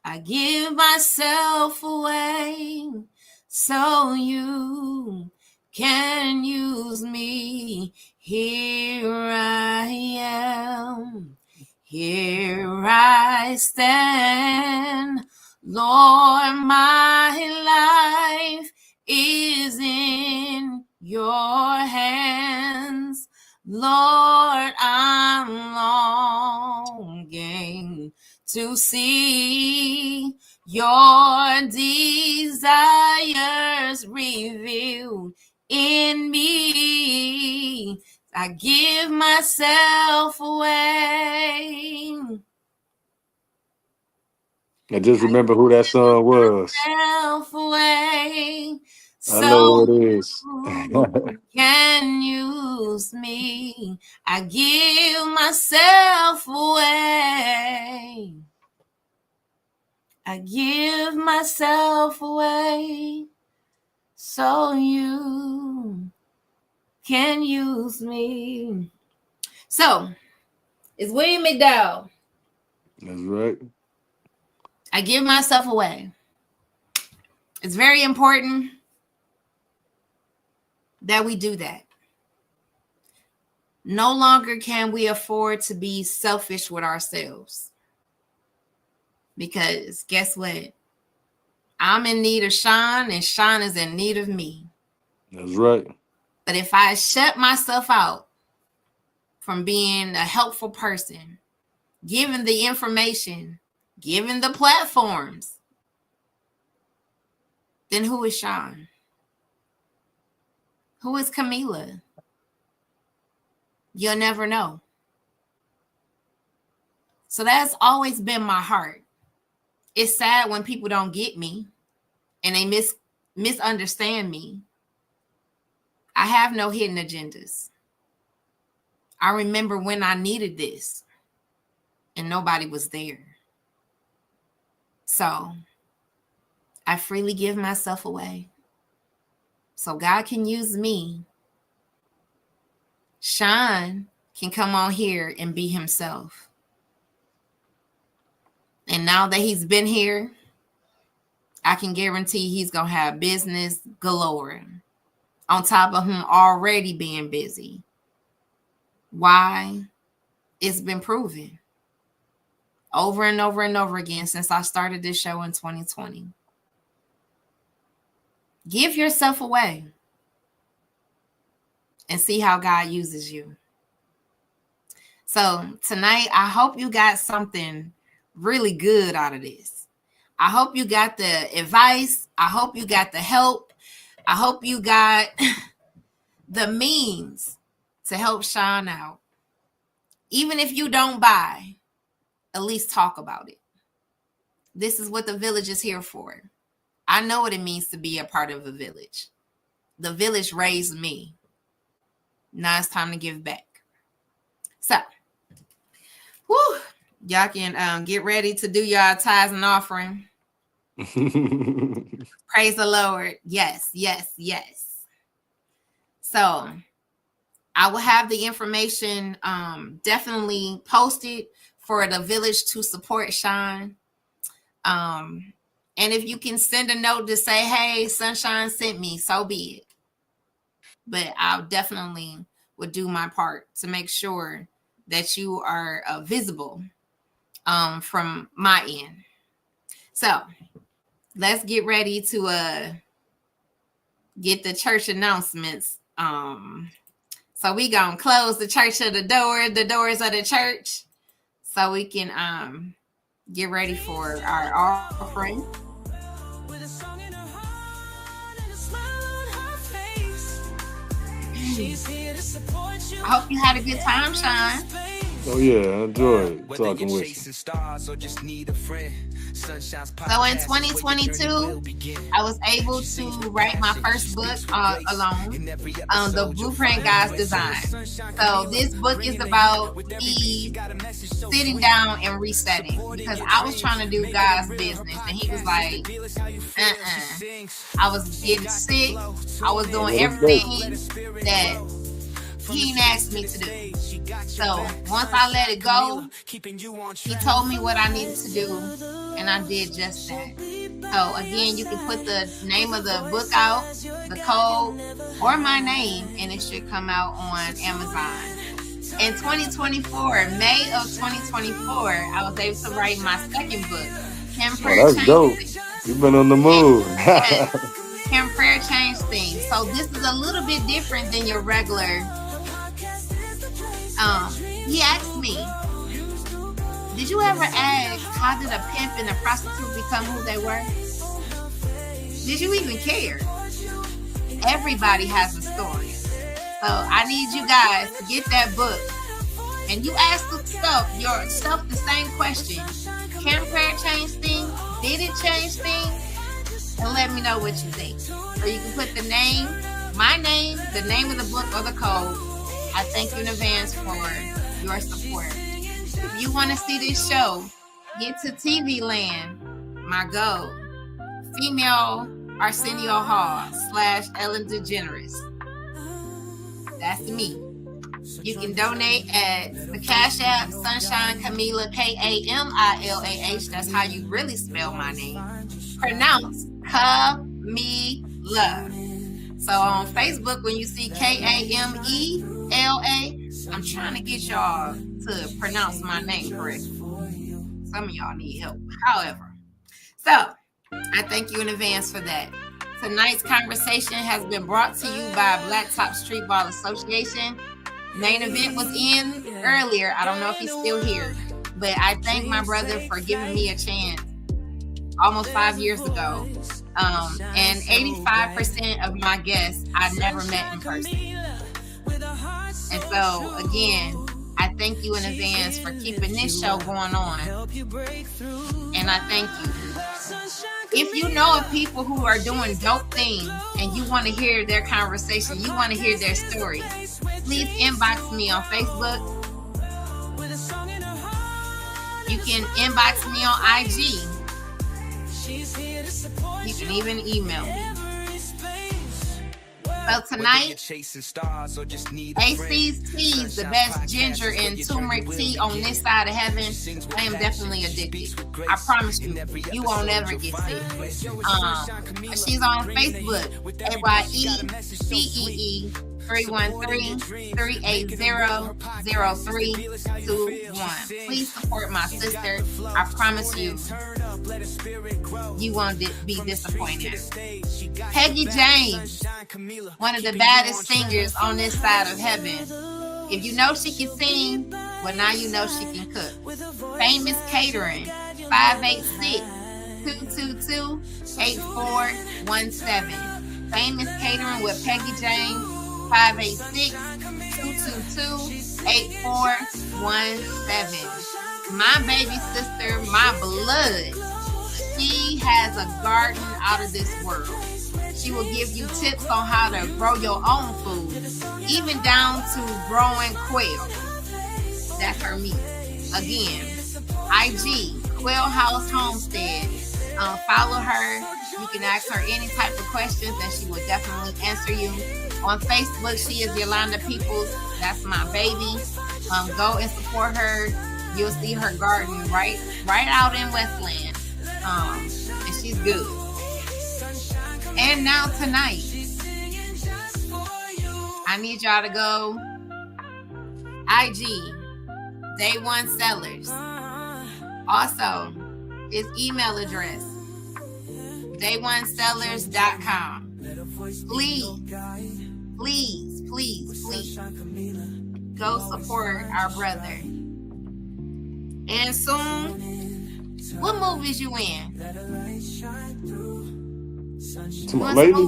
I give myself away so you can use me. Here I am. Here I stand. Lord, my life is in your hands. Lord, I'm longing to see your desires revealed in me. I give myself away. I just remember who that song was. Myself away. I know So who it is. you can use me. I give myself away. I give myself away so you can use me. So it's William McDowell. That's right. I give myself away. It's very important that we do that. No longer can we afford to be selfish with ourselves. Because guess what? I'm in need of Sean and Sean is in need of me. That's right. But if I shut myself out from being a helpful person, giving the information, giving the platforms, then who is Sean? Who is Camila? You'll never know. So that's always been my heart. It's sad when people don't get me and they misunderstand me. I have no hidden agendas. I remember when I needed this and nobody was there. So I freely give myself away so God can use me. Sean can come on here and be himself. And now that he's been here, I can guarantee he's going to have business galore on top of him already being busy. Why? It's been proven over and over and over again since I started this show in 2020. Give yourself away and see how God uses you. So tonight, I hope you got something really good out of this. I hope you got the advice. I hope you got the help. I hope you got the means to help Sean out. Even if you don't buy, at least talk about it. This is what the village is here for. I know what it means to be a part of a village. The village raised me. Now it's time to give back. So, y'all can get ready to do your tithes and offering. Praise the Lord. Yes, yes, yes. So I will have the information definitely posted for the village to support Sean. And if you can send a note to say, hey, Sunshine sent me, so be it. But I'll definitely would do my part to make sure that you are visible from my end. So let's get ready to get the church announcements. So we gonna close the church of the doors of the church, so we can get ready for our offering. I hope you had a good time, Sean. Oh yeah, I enjoyed talking with you. So in 2022, I was able to write my first book alone, The Blueprint God's Design. So this book is about me sitting down and resetting, because I was trying to do God's business and he was like, I was getting sick. I was doing everything that he asked me to do. So once I let it go, he told me what I needed to do, and I did just that. So again, you can put the name of the book out, the code, or my name, and it should come out on Amazon. In 2024, May of 2024, I was able to write my second book, Can Prayer Change dope. You've been on the move. Can Prayer Change Things? So this is a little bit different than your regular. He asked me, did you ever ask how did a pimp and a prostitute become who they were? Did you even care? Everybody has a story. So I need you guys to get that book and you ask yourself the same question. Can prayer change things? Did it change things? And let me know what you think. So you can put the name, my name, the name of the book or the code. I thank you in advance for your support. If you want to see this show, get to TV Land, my goal, female Arsenio Hall / Ellen DeGeneres. That's me. You can donate at the Cash App, Sunshine Camila, Kamilah. That's how you really spell my name. Pronounce Camila. So on Facebook, when you see Kamela, I'm trying to get y'all to pronounce my name correctly. Some of y'all need help. However, so I thank you in advance for that. Tonight's conversation has been brought to you by Blacktop Streetball Association. Main event was in earlier. I don't know if he's still here, but I thank my brother for giving me a chance almost 5 years ago. And 85% of my guests I never met in person. And so again, I thank you in advance for keeping this show going on. And I thank you. If you know of people who are doing dope things and you want to hear their conversation, you want to hear their stories, please inbox me on Facebook. You can inbox me on IG. You can even email me. So tonight, AC's Teas, the best ginger and turmeric tea on this side of heaven. I am definitely addicted. I promise you, you won't ever get sick. She's on Facebook, AYECEE 313-380-0321. Please support my sister. I promise you, you won't be disappointed. Peggy James, one of the baddest singers on this side of heaven. If you know she can sing, well, now you know she can cook. Famous Catering, 586-222-8417. Famous Catering with Peggy James, 586-222-8417. My baby sister, my blood. She has a garden out of this world. She will give you tips on how to grow your own food, even down to growing quail. That's her meat. Again, IG, Quail House Homestead. Follow her. You can ask her any type of questions and she will definitely answer you. On Facebook, she is Yolanda Peoples. That's my baby. Go and support her. You'll see her garden right out in Westland. And she's good. And now tonight, I need y'all to go IG, Day One Sellers. Also, his email address, dayonesellers.com. Please, go support our brother. And soon, what movies you in? Lately?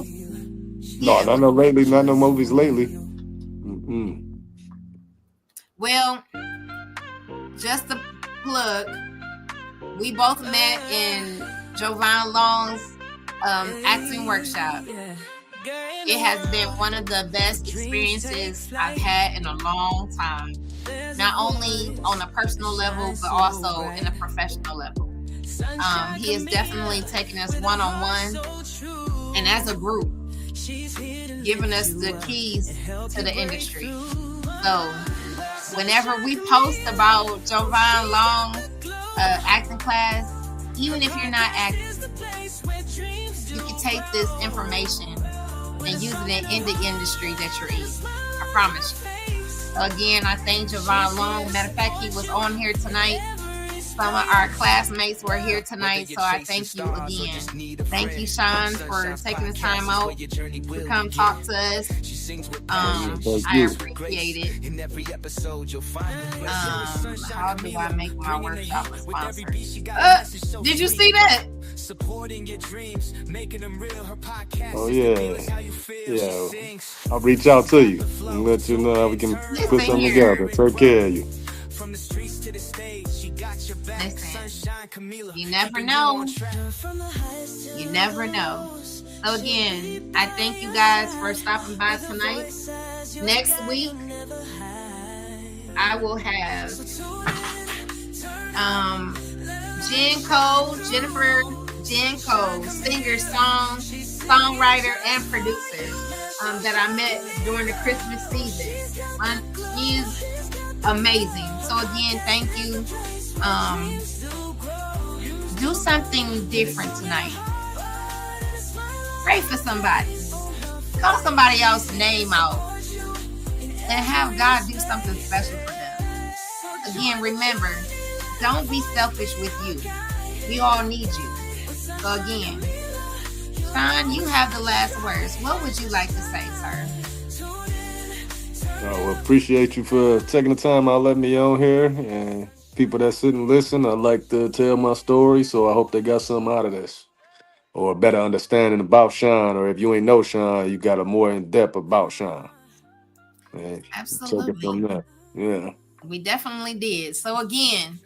Yeah. No, not no lately. Not no movies lately. Mm-mm. Well, just a plug. We both met in Jovan Long's acting workshop. It has been one of the best experiences I've had in a long time. Not only on a personal level, but also in a professional level. He has definitely taken us one-on-one and as a group, giving us the keys to the industry. So whenever we post about Jovan Long acting class, even if you're not acting, you can take this information and use it in the industry that you're in. I promise you. Again, I thank Jovan Long. Matter of fact, he was on here tonight. Some of our classmates were here tonight, so I thank you again. Thank you, Sean, for taking the time out to come talk to us. I appreciate it. How do I make my workshop a sponsor? Did you see that? Oh yeah. I'll reach out to you and let you know how we can put something together. Take care of you. Listen, you never know. You never know. So again, I thank you guys for stopping by tonight. Next week, I will have Jennifer Jenko, singer, songwriter, and producer that I met during the Christmas season. She's amazing. So again, thank you. Do something different tonight. Pray for somebody. Call somebody else's name out and have God do something special for them. Again, remember, don't be selfish with you. We all need you. So again, Sean, you have the last words. What would you like to say, sir? Well, appreciate you for taking the time out, letting me on here, and people that sit and listen. I like to tell my story, so I hope they got something out of this, or a better understanding about Sean. Or if you ain't know Sean, you got a more in depth about Sean. And absolutely. take it from there. Yeah. We definitely did. So again,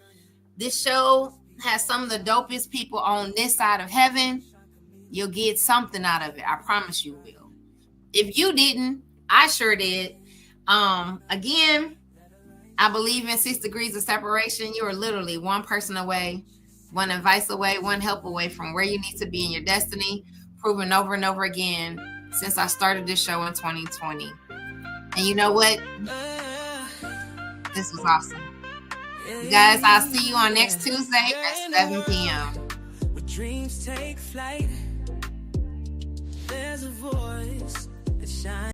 this show has some of the dopest people on this side of heaven. You'll get something out of it. I promise you will. If you didn't, I sure did. Again, I believe in 6 degrees of separation. You are literally one person away, one advice away, one help away from where you need to be in your destiny, proven over and over again since I started this show in 2020. And you know what? This was awesome. You guys, I'll see you on next Tuesday at 7 p.m. Dreams take flight. There's a voice that shines.